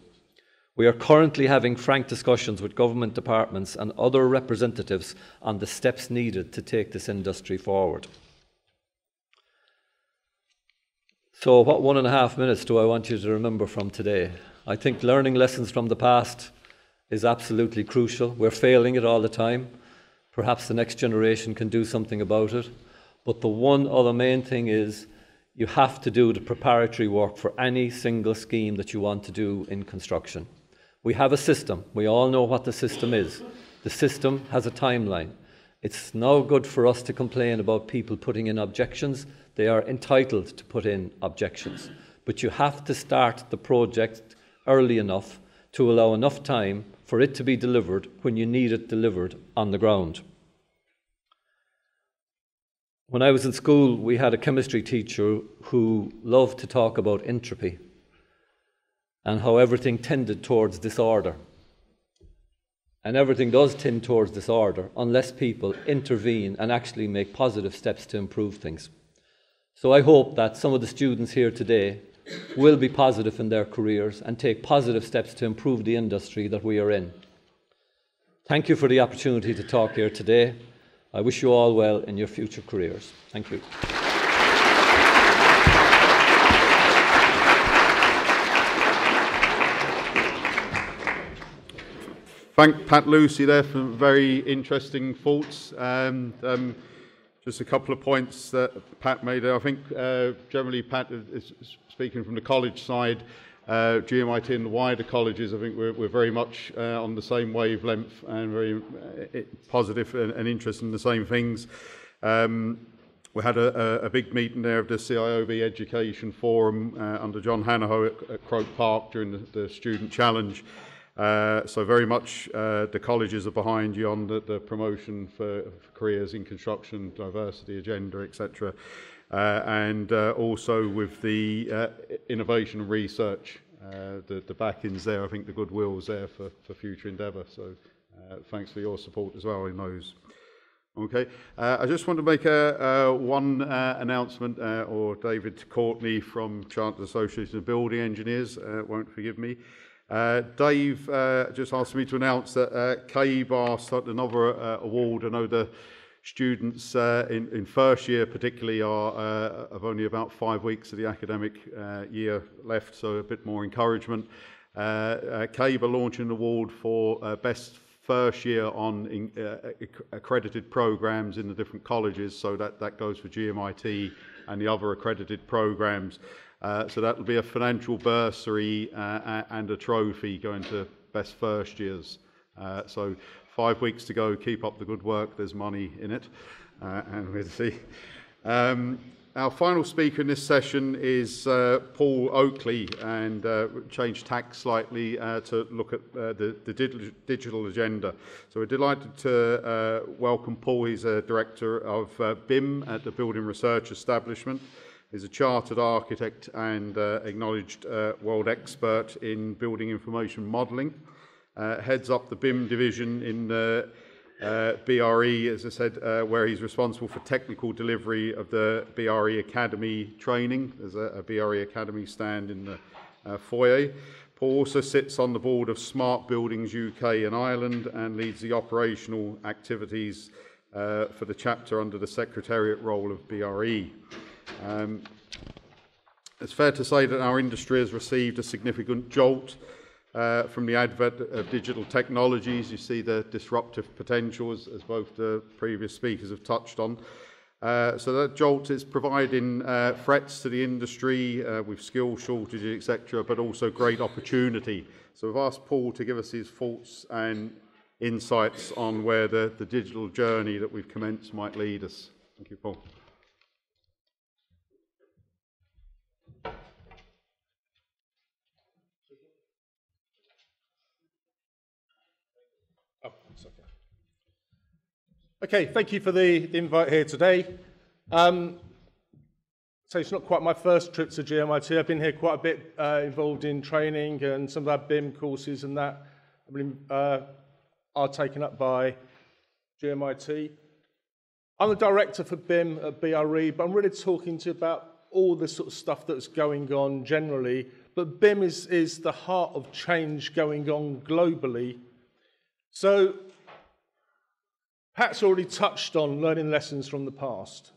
We are currently having frank discussions with government departments and other representatives on the steps needed to take this industry forward. So what 1.5 minutes do I want you to remember from today? I think learning lessons from the past is absolutely crucial. We're failing it all the time. Perhaps the next generation can do something about it. But the one other main thing is you have to do the preparatory work for any single scheme that you want to do in construction. We have a system. We all know what the system is. The system has a timeline. It's no good for us to complain about people putting in objections. They are entitled to put in objections. But you have to start the project early enough to allow enough time for it to be delivered when you need it delivered on the ground. When I was in school, we had a chemistry teacher who loved to talk about entropy and how everything tended towards disorder. And everything does tend towards disorder unless people intervene and actually make positive steps to improve things. So I hope that some of the students here today will be positive in their careers and take positive steps to improve the industry that we are in. Thank you for the opportunity to talk here today. I wish you all well in your future careers. Thank you. Thank Pat Lucey there for very interesting thoughts. Just a couple of points that Pat made there. I think generally Pat is speaking from the college side. GMIT and the wider colleges, I think we're very much on the same wavelength and very positive and interested in the same things. We had a big meeting there of the CIOB Education Forum under John Hanaho at Croke Park during the Student Challenge. So very much the colleges are behind you on the promotion for careers in construction, diversity agenda, etc. And also with the innovation and research, the backings there, I think the goodwill's there for future endeavour. So thanks for your support as well in those. Okay, I just want to make one announcement, or David Courtney from Chartered Association of Building Engineers won't forgive me. Dave just asked me to announce that CABE are starting another award. I know the students in first year particularly have only about 5 weeks of the academic year left, so a bit more encouragement. CABE are launching an award for best first year on accredited programs in the different colleges, so that goes for GMIT and the other accredited programs. So that will be a financial bursary and a trophy going to best first years. So 5 weeks to go, keep up the good work, there's money in it, and we'll see. Our final speaker in this session is Paul Oakley, and changed tack slightly to look at the digital agenda. So we're delighted to welcome Paul. He's a director of BIM at the Building Research Establishment. He's a chartered architect and acknowledged world expert in building information modelling. Heads up the BIM division in BRE, as I said, where he's responsible for technical delivery of the BRE Academy training. There's a BRE Academy stand in the foyer. Paul also sits on the board of Smart Buildings UK and Ireland and leads the operational activities for the chapter under the secretariat role of BRE. It's fair to say that our industry has received a significant jolt from the advent of digital technologies. You see the disruptive potentials, as both the previous speakers have touched on. So that jolt is providing threats to the industry with skill shortages, etc., but also great opportunity. So I've asked Paul to give us his thoughts and insights on where the digital journey that we've commenced might lead us. Thank you, Paul. Okay, thank you for the invite here today. So it's not quite my first trip to GMIT. I've been here quite a bit involved in training, and some of our BIM courses and that are taken up by GMIT. I'm the director for BIM at BRE, but I'm really talking to you about all the sort of stuff that's going on generally. But BIM is the heart of change going on globally. So Pat's already touched on learning lessons from the past.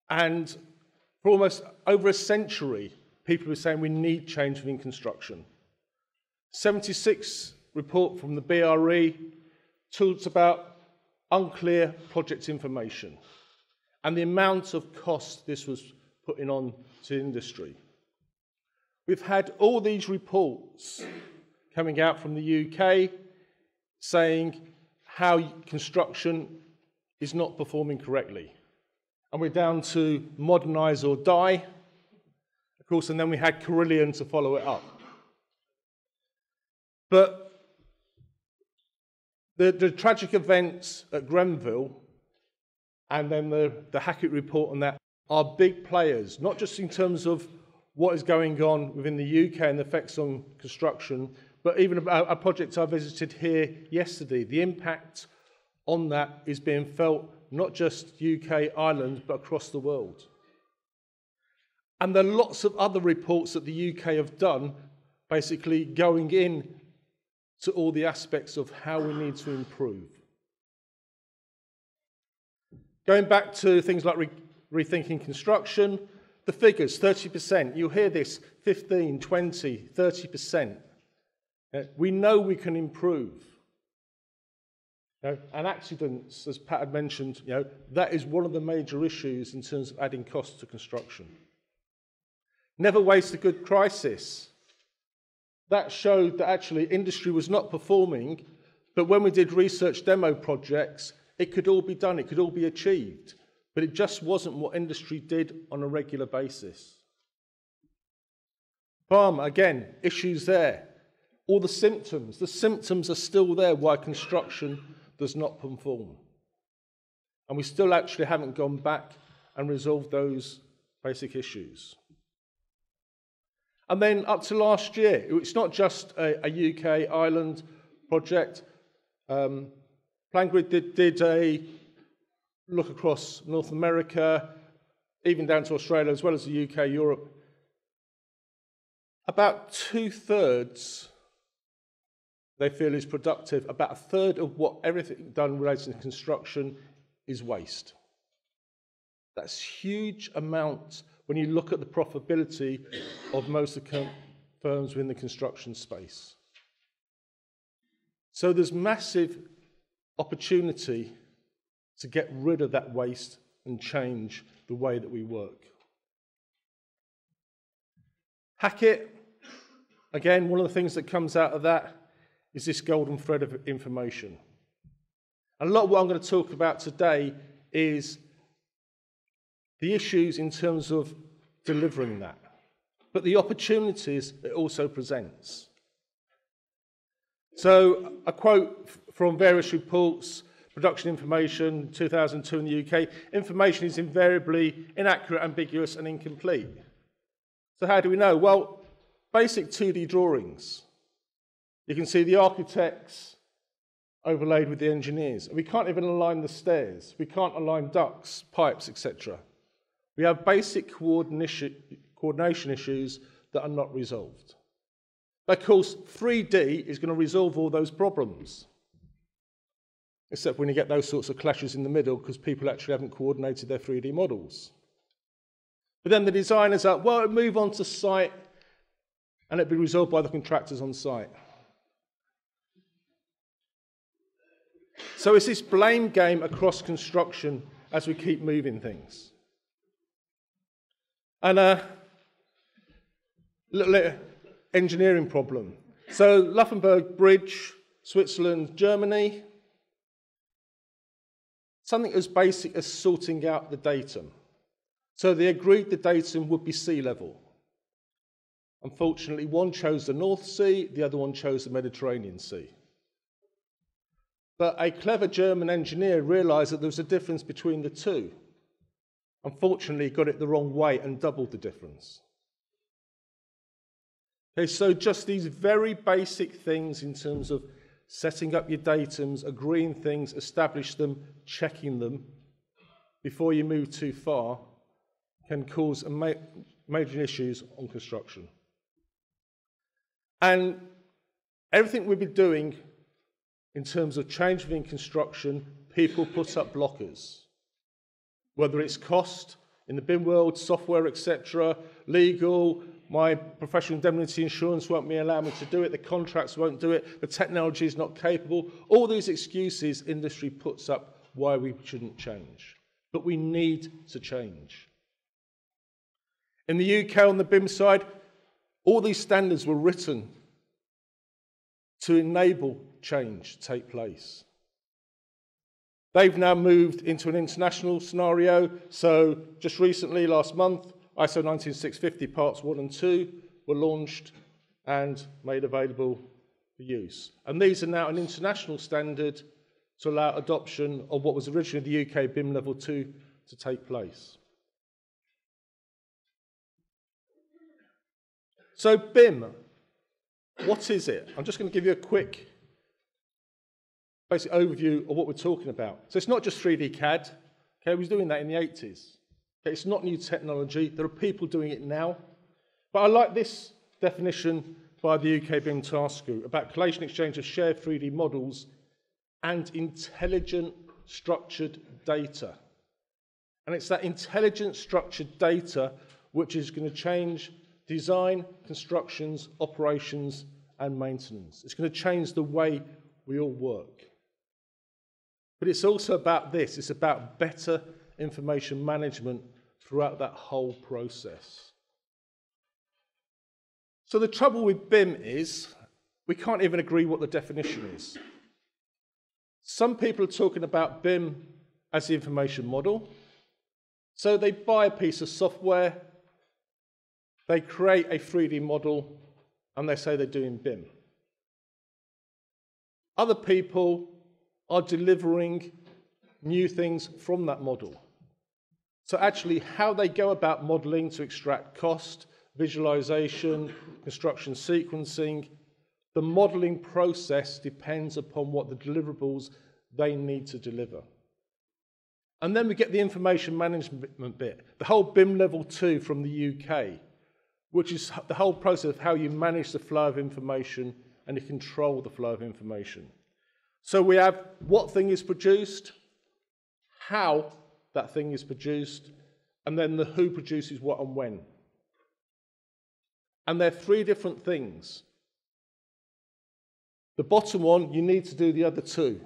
And for almost over a century, people were saying we need change within construction. 76 report from the BRE talks about unclear project information and the amount of cost this was putting on to industry. We've had all these reports coming out from the UK saying how construction is not performing correctly. And we're down to modernise or die, of course, and then we had Carillion to follow it up. But the tragic events at Grenville and then the Hackett report on that are big players, not just in terms of what is going on within the UK and the effects on construction, but even a project I visited here yesterday. The impact on that is being felt not just UK, Ireland, but across the world. And there are lots of other reports that the UK have done, basically going in to all the aspects of how we need to improve. Going back to things like rethinking construction, the figures, 30%, you'll hear this, 15, 20, 30%. We know we can improve. And accidents, as Pat had mentioned, that is one of the major issues in terms of adding costs to construction. Never waste a good crisis. That showed that actually industry was not performing, but when we did research demo projects, it could all be done, it could all be achieved, but it just wasn't what industry did on a regular basis. Farm, again, issues there. All the symptoms are still there why construction does not perform. And we still actually haven't gone back and resolved those basic issues. And then up to last year, it's not just a UK, Ireland project. PlanGrid did a look across North America, even down to Australia, as well as the UK, Europe. About 2/3 they feel is productive. About 1/3 of what everything done related to construction is waste. That's huge amount when you look at the profitability of most of the firms within the construction space. So there's massive opportunity to get rid of that waste and change the way that we work. Hackett, again, one of the things that comes out of that is this golden thread of information. And a lot of what I'm going to talk about today is the issues in terms of delivering that, but the opportunities it also presents. So a quote from various reports, production information, 2002 in the UK, information is invariably inaccurate, ambiguous and incomplete. So how do we know? Well, basic 2D drawings. You can see the architects overlaid with the engineers. We can't even align the stairs. We can't align ducts, pipes, etc. We have basic coordination issues that are not resolved. But of course, 3D is going to resolve all those problems. Except when you get those sorts of clashes in the middle because people actually haven't coordinated their 3D models. But then the designers are, well, it'll move on to site and it'll be resolved by the contractors on site. So it's this blame game across construction as we keep moving things. And a little engineering problem. So Luffenberg Bridge, Switzerland, Germany. Something as basic as sorting out the datum. So they agreed the datum would be sea level. Unfortunately, one chose the North Sea, the other one chose the Mediterranean Sea. But a clever German engineer realised that there was a difference between the two. Unfortunately, he got it the wrong way and doubled the difference. Okay, so just these very basic things in terms of setting up your datums, agreeing things, establish them, checking them before you move too far can cause major issues on construction. And everything we've been doing in terms of change within construction, people put up blockers. Whether it's cost in the BIM world, software, etc., legal, my professional indemnity insurance won't allow me to do it, the contracts won't do it, the technology is not capable. All these excuses industry puts up why we shouldn't change. But we need to change. In the UK on the BIM side, all these standards were written to enable change to take place. They've now moved into an international scenario. So just recently, last month, ISO 19650 parts 1 and 2 were launched and made available for use. And these are now an international standard to allow adoption of what was originally the UK BIM Level 2 to take place. So BIM, what is it? I'm just going to give you a quick basic overview of what we're talking about. So it's not just 3D CAD. Okay, we was doing that in the 80s. Okay, it's not new technology. There are people doing it now. But I like this definition by the UK BIM Task Group about collation exchange of shared 3D models and intelligent structured data. And it's that intelligent structured data which is going to change design, constructions, operations, and maintenance. It's going to change the way we all work. But it's also about this. It's about better information management throughout that whole process. So the trouble with BIM is we can't even agree what the definition is. Some people are talking about BIM as the information model. So they buy a piece of software, they create a 3D model, and they say they're doing BIM. Other people are delivering new things from that model. So actually, how they go about modeling to extract cost, visualization, construction sequencing, the modeling process depends upon what the deliverables they need to deliver. And then we get the information management bit, the whole BIM Level 2 from the UK, which is the whole process of how you manage the flow of information and you control the flow of information. So we have what thing is produced, how that thing is produced, and then the who produces what and when. And they're three different things. The bottom one, you need to do the other two.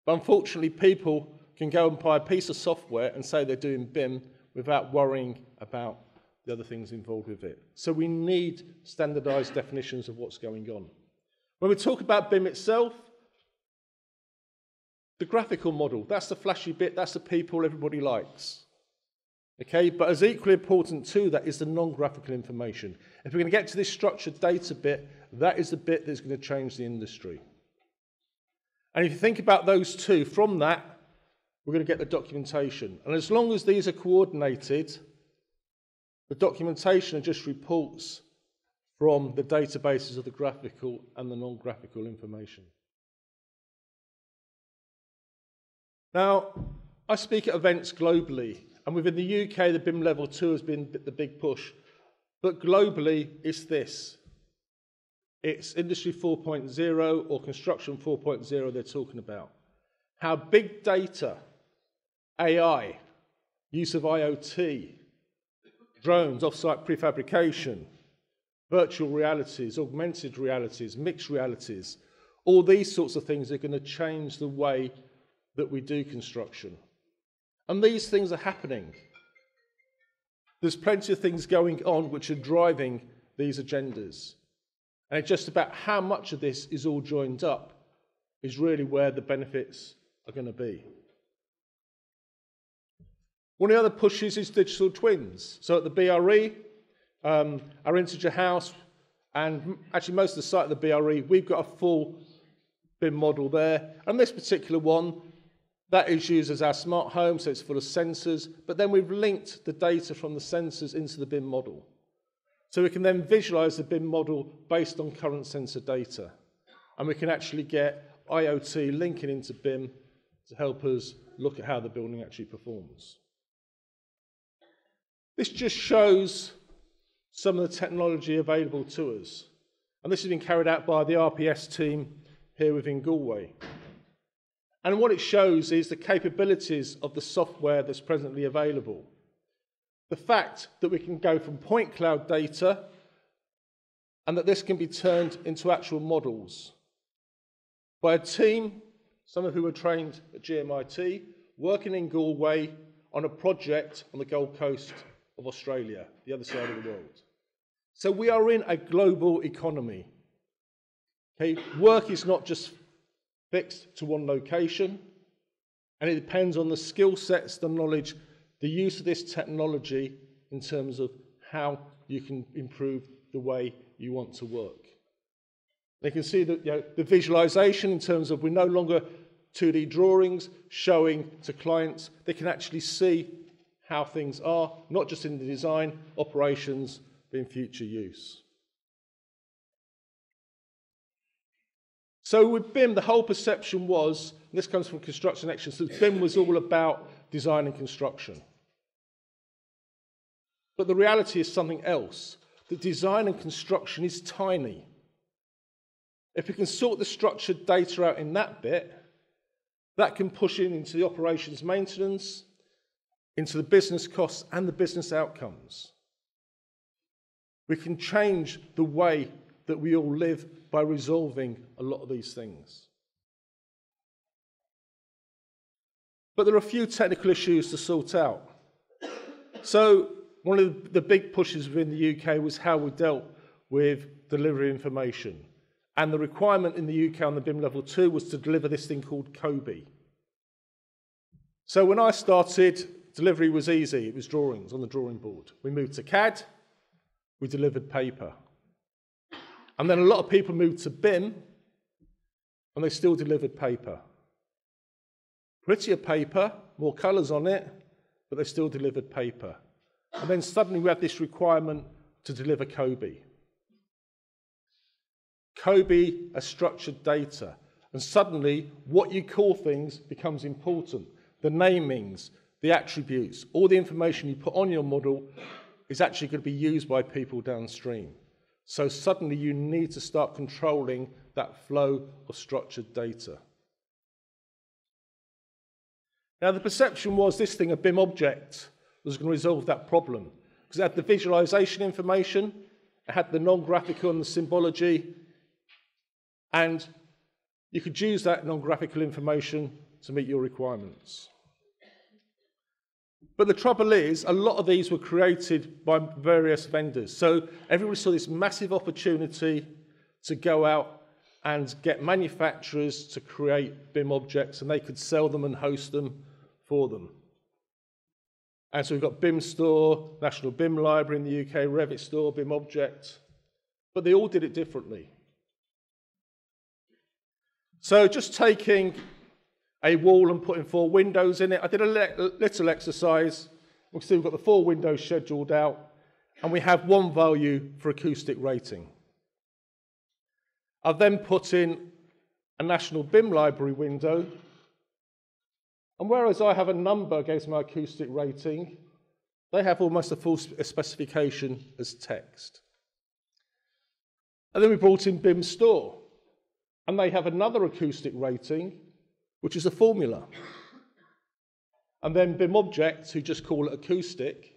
But unfortunately, people can go and buy a piece of software and say they're doing BIM without worrying about the other things involved with it. So we need standardized definitions of what's going on. When we talk about BIM itself, the graphical model, that's the flashy bit, that's the people everybody likes. Okay, but as equally important to that is the non-graphical information. If we're going to get to this structured data bit, that is the bit that's going to change the industry. And if you think about those two, from that, we're going to get the documentation. And as long as these are coordinated, the documentation are just reports from the databases of the graphical and the non-graphical information. Now, I speak at events globally, and within the UK, the BIM Level 2 has been the big push. But globally, it's this. It's Industry 4.0 or Construction 4.0 they're talking about. How big data, AI, use of IoT, drones, off-site prefabrication, virtual realities, augmented realities, mixed realities, all these sorts of things are going to change the way that we do construction. And these things are happening. There's plenty of things going on which are driving these agendas. And it's just about how much of this is all joined up is really where the benefits are going to be. One of the other pushes is digital twins. So at the BRE, our integer house, and actually most of the site of the BRE, we've got a full BIM model there. And this particular one, that is used as our smart home, so it's full of sensors, but then we've linked the data from the sensors into the BIM model. So we can then visualize the BIM model based on current sensor data. And we can actually get IoT linking into BIM to help us look at how the building actually performs. This just shows some of the technology available to us. And this has been carried out by the RPS team here within Galway. And what it shows is the capabilities of the software that's presently available. The fact that we can go from point cloud data and that this can be turned into actual models by a team, some of who were trained at GMIT, working in Galway on a project on the Gold Coast of Australia, the other side of the world. So we are in a global economy. Okay? Work is not just fixed to one location, and it depends on the skill sets, the knowledge, the use of this technology in terms of how you can improve the way you want to work. They can see that the visualization in terms of we're no longer 2D drawings showing to clients. They can actually see how things are, not just in the design, operations, but in future use. So with BIM, the whole perception was, and this comes from Construction Excellence, that BIM was all about design and construction. But the reality is something else. That design and construction is tiny. If we can sort the structured data out in that bit, that can push into the operations maintenance, into the business costs and the business outcomes. We can change the way that we all live by resolving a lot of these things. But there are a few technical issues to sort out. So one of the big pushes within the UK was how we dealt with delivery information. And the requirement in the UK on the BIM level 2 was to deliver this thing called COBE. So when I started, delivery was easy. It was drawings on the drawing board. We moved to CAD. We delivered paper. And then a lot of people moved to BIM, and they still delivered paper. Prettier paper, more colours on it, but they still delivered paper. And then suddenly we had this requirement to deliver COBE. COBE as structured data. And suddenly, what you call things becomes important. The namings, the attributes, all the information you put on your model is actually going to be used by people downstream. So suddenly you need to start controlling that flow of structured data. Now the perception was this thing, a BIM object, was going to resolve that problem. Because it had the visualization information, it had the non-graphical and the symbology, and you could use that non-graphical information to meet your requirements. But the trouble is, a lot of these were created by various vendors. So everybody saw this massive opportunity to go out and get manufacturers to create BIM objects, and they could sell them and host them for them. And so we've got BIM Store, National BIM Library in the UK, Revit Store, BIM Object, but they all did it differently. So just taking a wall and putting 4 windows in it, I did a little exercise. We've still got the 4 windows scheduled out, and we have 1 value for acoustic rating. I've then put in a National BIM Library window, and whereas I have a number against my acoustic rating, they have almost a full specification as text. And then we brought in BIM Store, and they have another acoustic rating, which is a formula. And then BIM Objects, who just call it acoustic,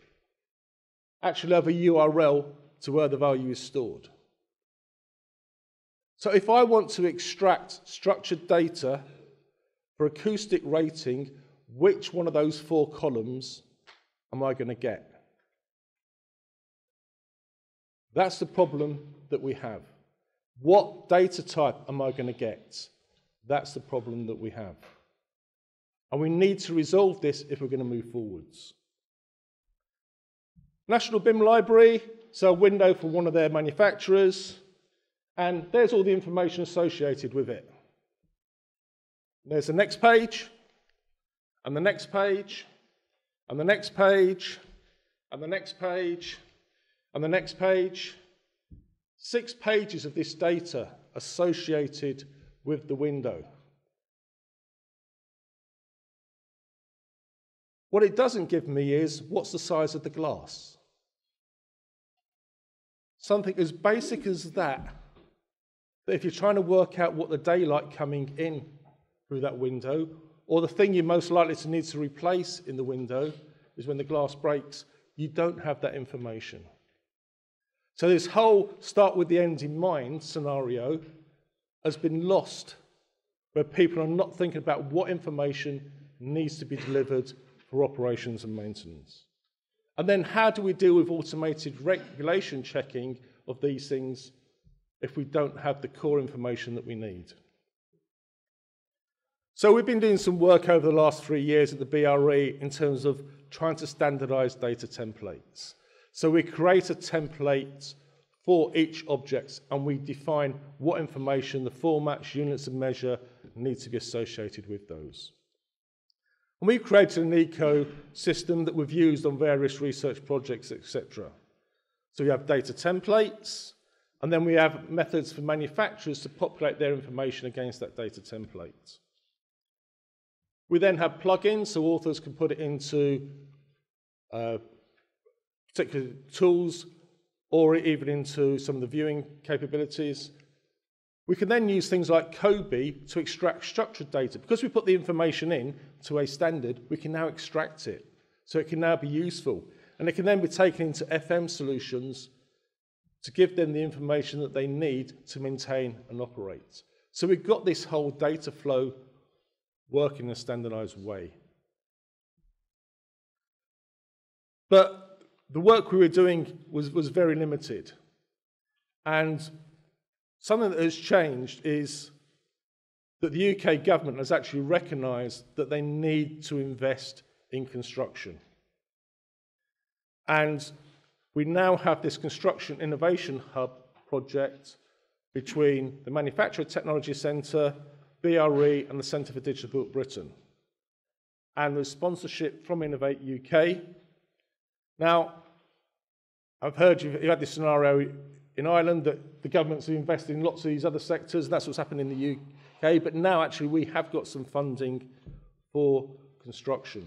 actually have a URL to where the value is stored. So if I want to extract structured data for acoustic rating, which one of those 4 columns am I going to get? That's the problem that we have. What data type am I going to get? That's the problem that we have. And we need to resolve this if we're going to move forwards. National BIM Library, so a window for one of their manufacturers, and there's all the information associated with it. There's the next page, and the next page, and the next page, and the next page, and the next page. 6 pages of this data associated with the window. What it doesn't give me is what's the size of the glass. Something as basic as that, that if you're trying to work out what the daylight coming in through that window, or the thing you're most likely to need to replace in the window is when the glass breaks, you don't have that information. So this whole start with the end in mind scenario has been lost, where people are not thinking about what information needs to be delivered for operations and maintenance. And then how do we deal with automated regulation checking of these things if we don't have the core information that we need? So we've been doing some work over the last 3 years at the BRE in terms of trying to standardize data templates. So we create a template for each object and we define what information, the formats, units of measure need to be associated with those. And we've created an ecosystem that we've used on various research projects, etc. So we have data templates, and then we have methods for manufacturers to populate their information against that data template. We then have plugins, so authors can put it into particular tools or even into some of the viewing capabilities. We can then use things like COBE to extract structured data. Because we put the information in to a standard, we can now extract it. So it can now be useful. And it can then be taken into FM solutions to give them the information that they need to maintain and operate. So we've got this whole data flow working in a standardized way. But the work we were doing was very limited. And something that has changed is that the UK government has actually recognised that they need to invest in construction. And we now have this Construction Innovation Hub project between the Manufacturer Technology Centre, BRE and the Centre for Digital Built Britain. And there's sponsorship from Innovate UK. Now, I've heard you've had this scenario in Ireland that the government's invested in lots of these other sectors, and that's what's happened in the UK, but now actually we have got some funding for construction.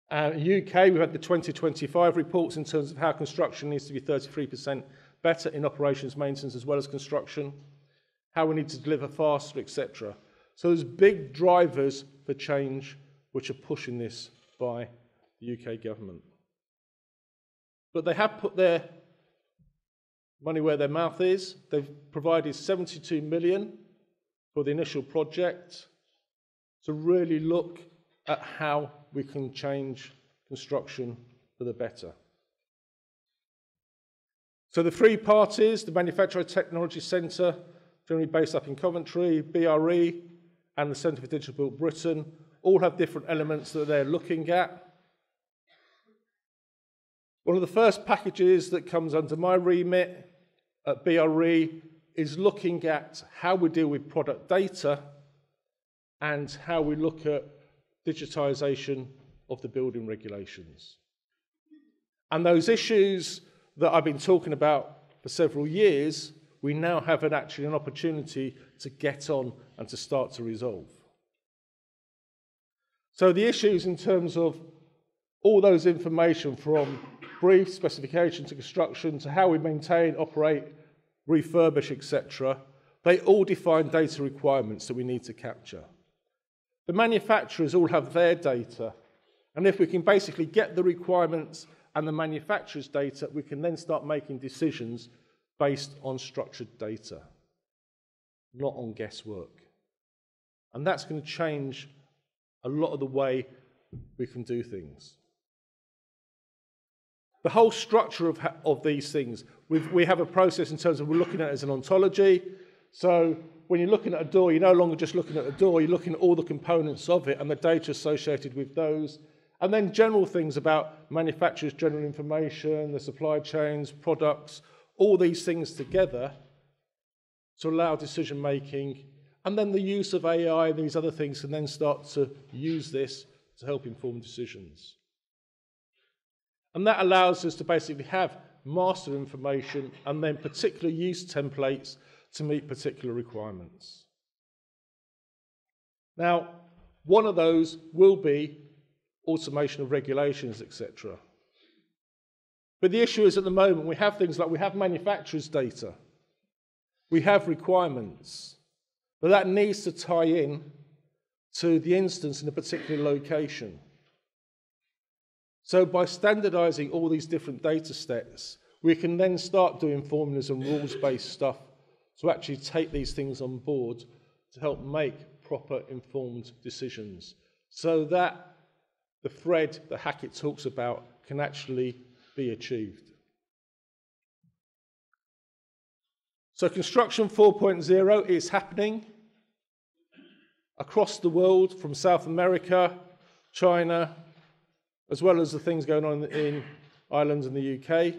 In the UK, we've had the 2025 reports in terms of how construction needs to be 33% better in operations maintenance as well as construction, how we need to deliver faster, etc. So there's big drivers for change which are pushing this by the UK government. But they have put their money where their mouth is. They've provided 72 million for the initial project to really look at how we can change construction for the better. So the 3 parties, the Manufacturer Technology Centre, generally based up in Coventry, BRE, and the Centre for Digital Built Britain, all have different elements that they're looking at. One of the first packages that comes under my remit at BRE is looking at how we deal with product data and how we look at digitisation of the building regulations. And those issues that I've been talking about for several years, we now have actually an opportunity to get on and to start to resolve. So the issues in terms of all those information from brief specification to construction to how we maintain, operate, refurbish, etc., they all define data requirements that we need to capture. The manufacturers all have their data, and if we can basically get the requirements and the manufacturer's data, we can then start making decisions based on structured data, not on guesswork. And that's going to change a lot of the way we can do things. The whole structure of these things, we have a process in terms of we're looking at it as an ontology. So when you're looking at a door, you're no longer just looking at the door, you're looking at all the components of it and the data associated with those. And then general things about manufacturers' general information, the supply chains, products, all these things together to allow decision making. And then the use of AI and these other things can then start to use this to help inform decisions. And that allows us to basically have master information and then particular use templates to meet particular requirements. Now, one of those will be automation of regulations, etc. But the issue is at the moment we have things like we have manufacturers' data, we have requirements, but that needs to tie in to the instance in a particular location. So by standardizing all these different data sets, we can then start doing formulas and rules-based stuff to actually take these things on board to help make proper informed decisions so that the thread that Hackett talks about can actually be achieved. So Construction 4.0 is happening across the world, from South America, China, as well as the things going on in Ireland and the UK.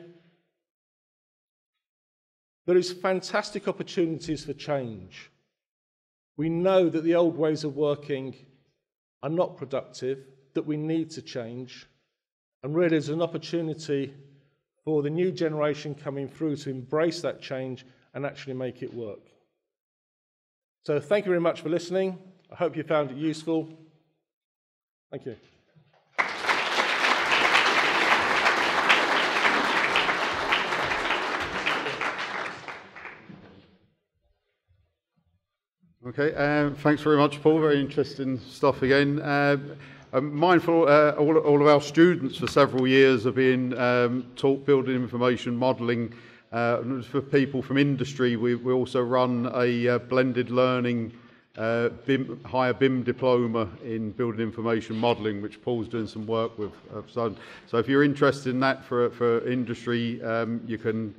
There is fantastic opportunities for change. We know that the old ways of working are not productive, that we need to change, and really there's an opportunity for the new generation coming through to embrace that change and actually make it work. So thank you very much for listening. I hope you found it useful. Thank you. Okay, thanks very much, Paul. Very interesting stuff again. I'm mindful all of our students for several years have been taught building information modelling. For people from industry, we also run a blended learning higher BIM diploma in building information modelling, which Paul's doing some work with. So if you're interested in that for industry, you can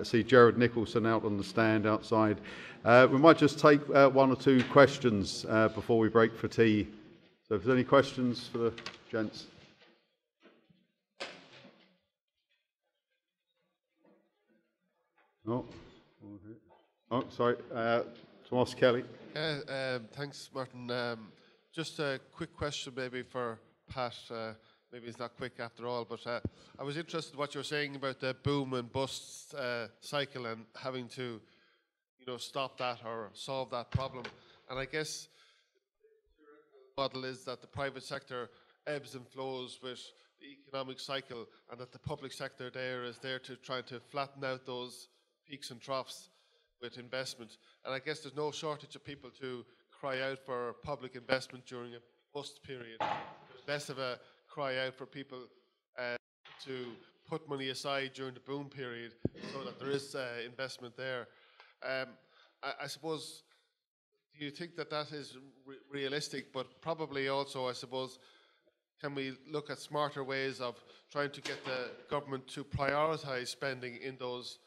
see Gerard Nicholson out on the stand outside. We might just take one or two questions before we break for tea. So if there's any questions for the gents. No? Oh, sorry. Thomas Kelly. Thanks, Martin. Just a quick question maybe for Pat. Maybe it's not quick after all, but I was interested in what you were saying about the boom and bust cycle and having to, stop that or solve that problem. And I guess the model is that the private sector ebbs and flows with the economic cycle, and that the public sector is there to try to flatten out those peaks and troughs with investment. And I guess there's no shortage of people to cry out for public investment during a bust period. There's less of a cry out for people to put money aside during the boom period so that there is investment there. I suppose, do you think that that is realistic? But probably also, I suppose, can we look at smarter ways of trying to get the government to prioritise spending in those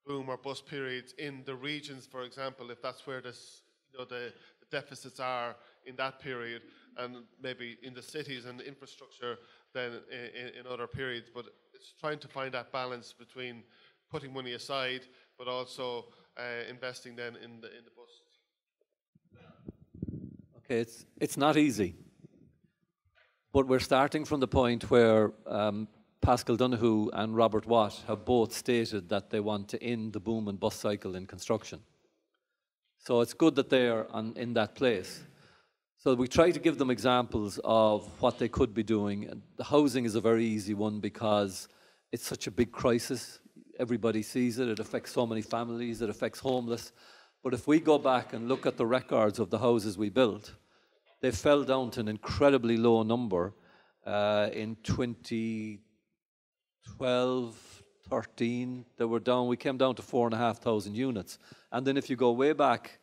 boom or bust periods in the regions, for example, if that's where this, the deficits are in that period, and maybe in the cities and the infrastructure then in other periods. But it's trying to find that balance between putting money aside but also investing then in the bust. Okay, it's not easy, but we're starting from the point where Pascal Donoghue and Robert Watt have both stated that they want to end the boom and bust cycle in construction. So it's good that they're in that place. So we try to give them examples of what they could be doing. The housing is a very easy one because it's such a big crisis. Everybody sees it. It affects so many families. It affects homeless. But if we go back and look at the records of the houses we built, they fell down to an incredibly low number in 2012, 13. They were down. We came down to 4,500 units. And then if you go way back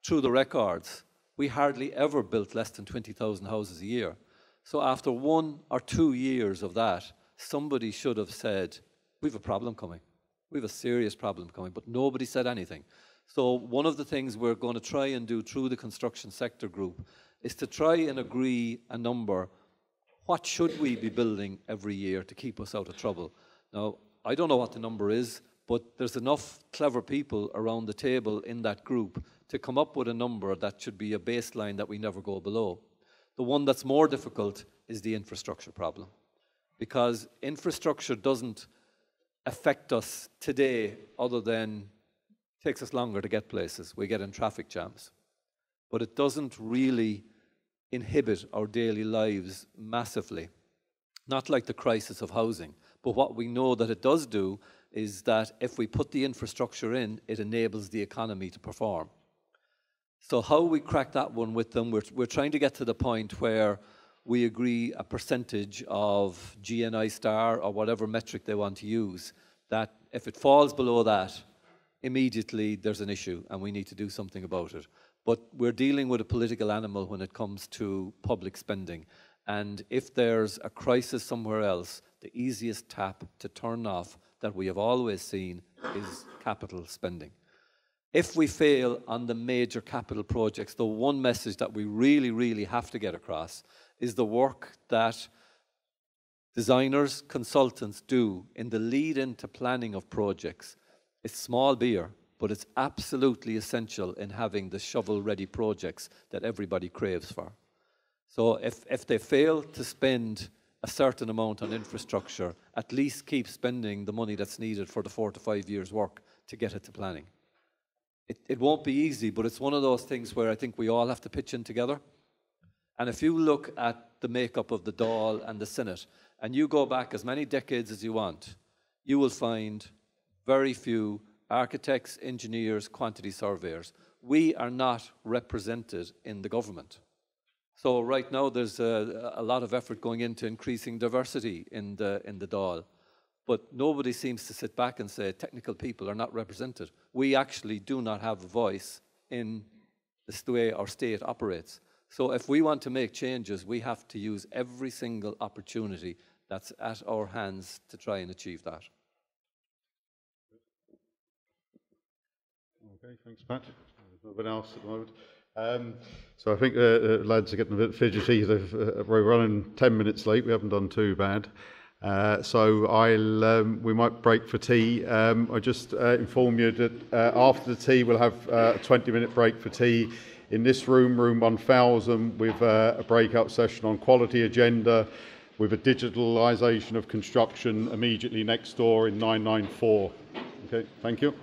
through the records, we hardly ever built less than 20,000 houses a year. So after 1 or 2 years of that, somebody should have said, we have a problem coming. We have a serious problem coming, but nobody said anything. So one of the things we're going to try and do through the construction sector group is to try and agree a number. What should we be building every year to keep us out of trouble? Now, I don't know what the number is, but there's enough clever people around the table in that group to come up with a number that should be a baseline that we never go below. The one that's more difficult is the infrastructure problem, because infrastructure doesn't affect us today other than it takes us longer to get places. We get in traffic jams. But it doesn't really inhibit our daily lives massively. Not like the crisis of housing. But what we know that it does do is that if we put the infrastructure in, it enables the economy to perform. So how we crack that one with them, we're trying to get to the point where we agree a percentage of GNI star or whatever metric they want to use, that if it falls below that, immediately there's an issue and we need to do something about it. But we're dealing with a political animal when it comes to public spending. And if there's a crisis somewhere else, the easiest tap to turn off that we have always seen is capital spending. If we fail on the major capital projects, the one message that we really, really have to get across is the work that designers, consultants do in the lead into planning of projects. It's small beer, but it's absolutely essential in having the shovel-ready projects that everybody craves for. So if they fail to spend a certain amount on infrastructure, at least keep spending the money that's needed for the 4 to 5 years' work to get it to planning. It won't be easy, but it's one of those things where I think we all have to pitch in together. And if you look at the makeup of the Dáil and the Senate, and you go back as many decades as you want, you will find very few architects, engineers, quantity surveyors. We are not represented in the government. So right now there's a lot of effort going into increasing diversity in the Dáil. But nobody seems to sit back and say technical people are not represented. We actually do not have a voice in the way our state operates. So if we want to make changes, we have to use every single opportunity that's at our hands to try and achieve that. Okay, thanks, Pat. Nobody else at the moment. So I think the lads are getting a bit fidgety. We're running 10 minutes late. We haven't done too bad. So we might break for tea. I just inform you that after the tea we'll have a 20-minute break for tea in this room, room 1000, with a breakout session on quality agenda, with a digitalisation of construction immediately next door in 994. Okay, thank you.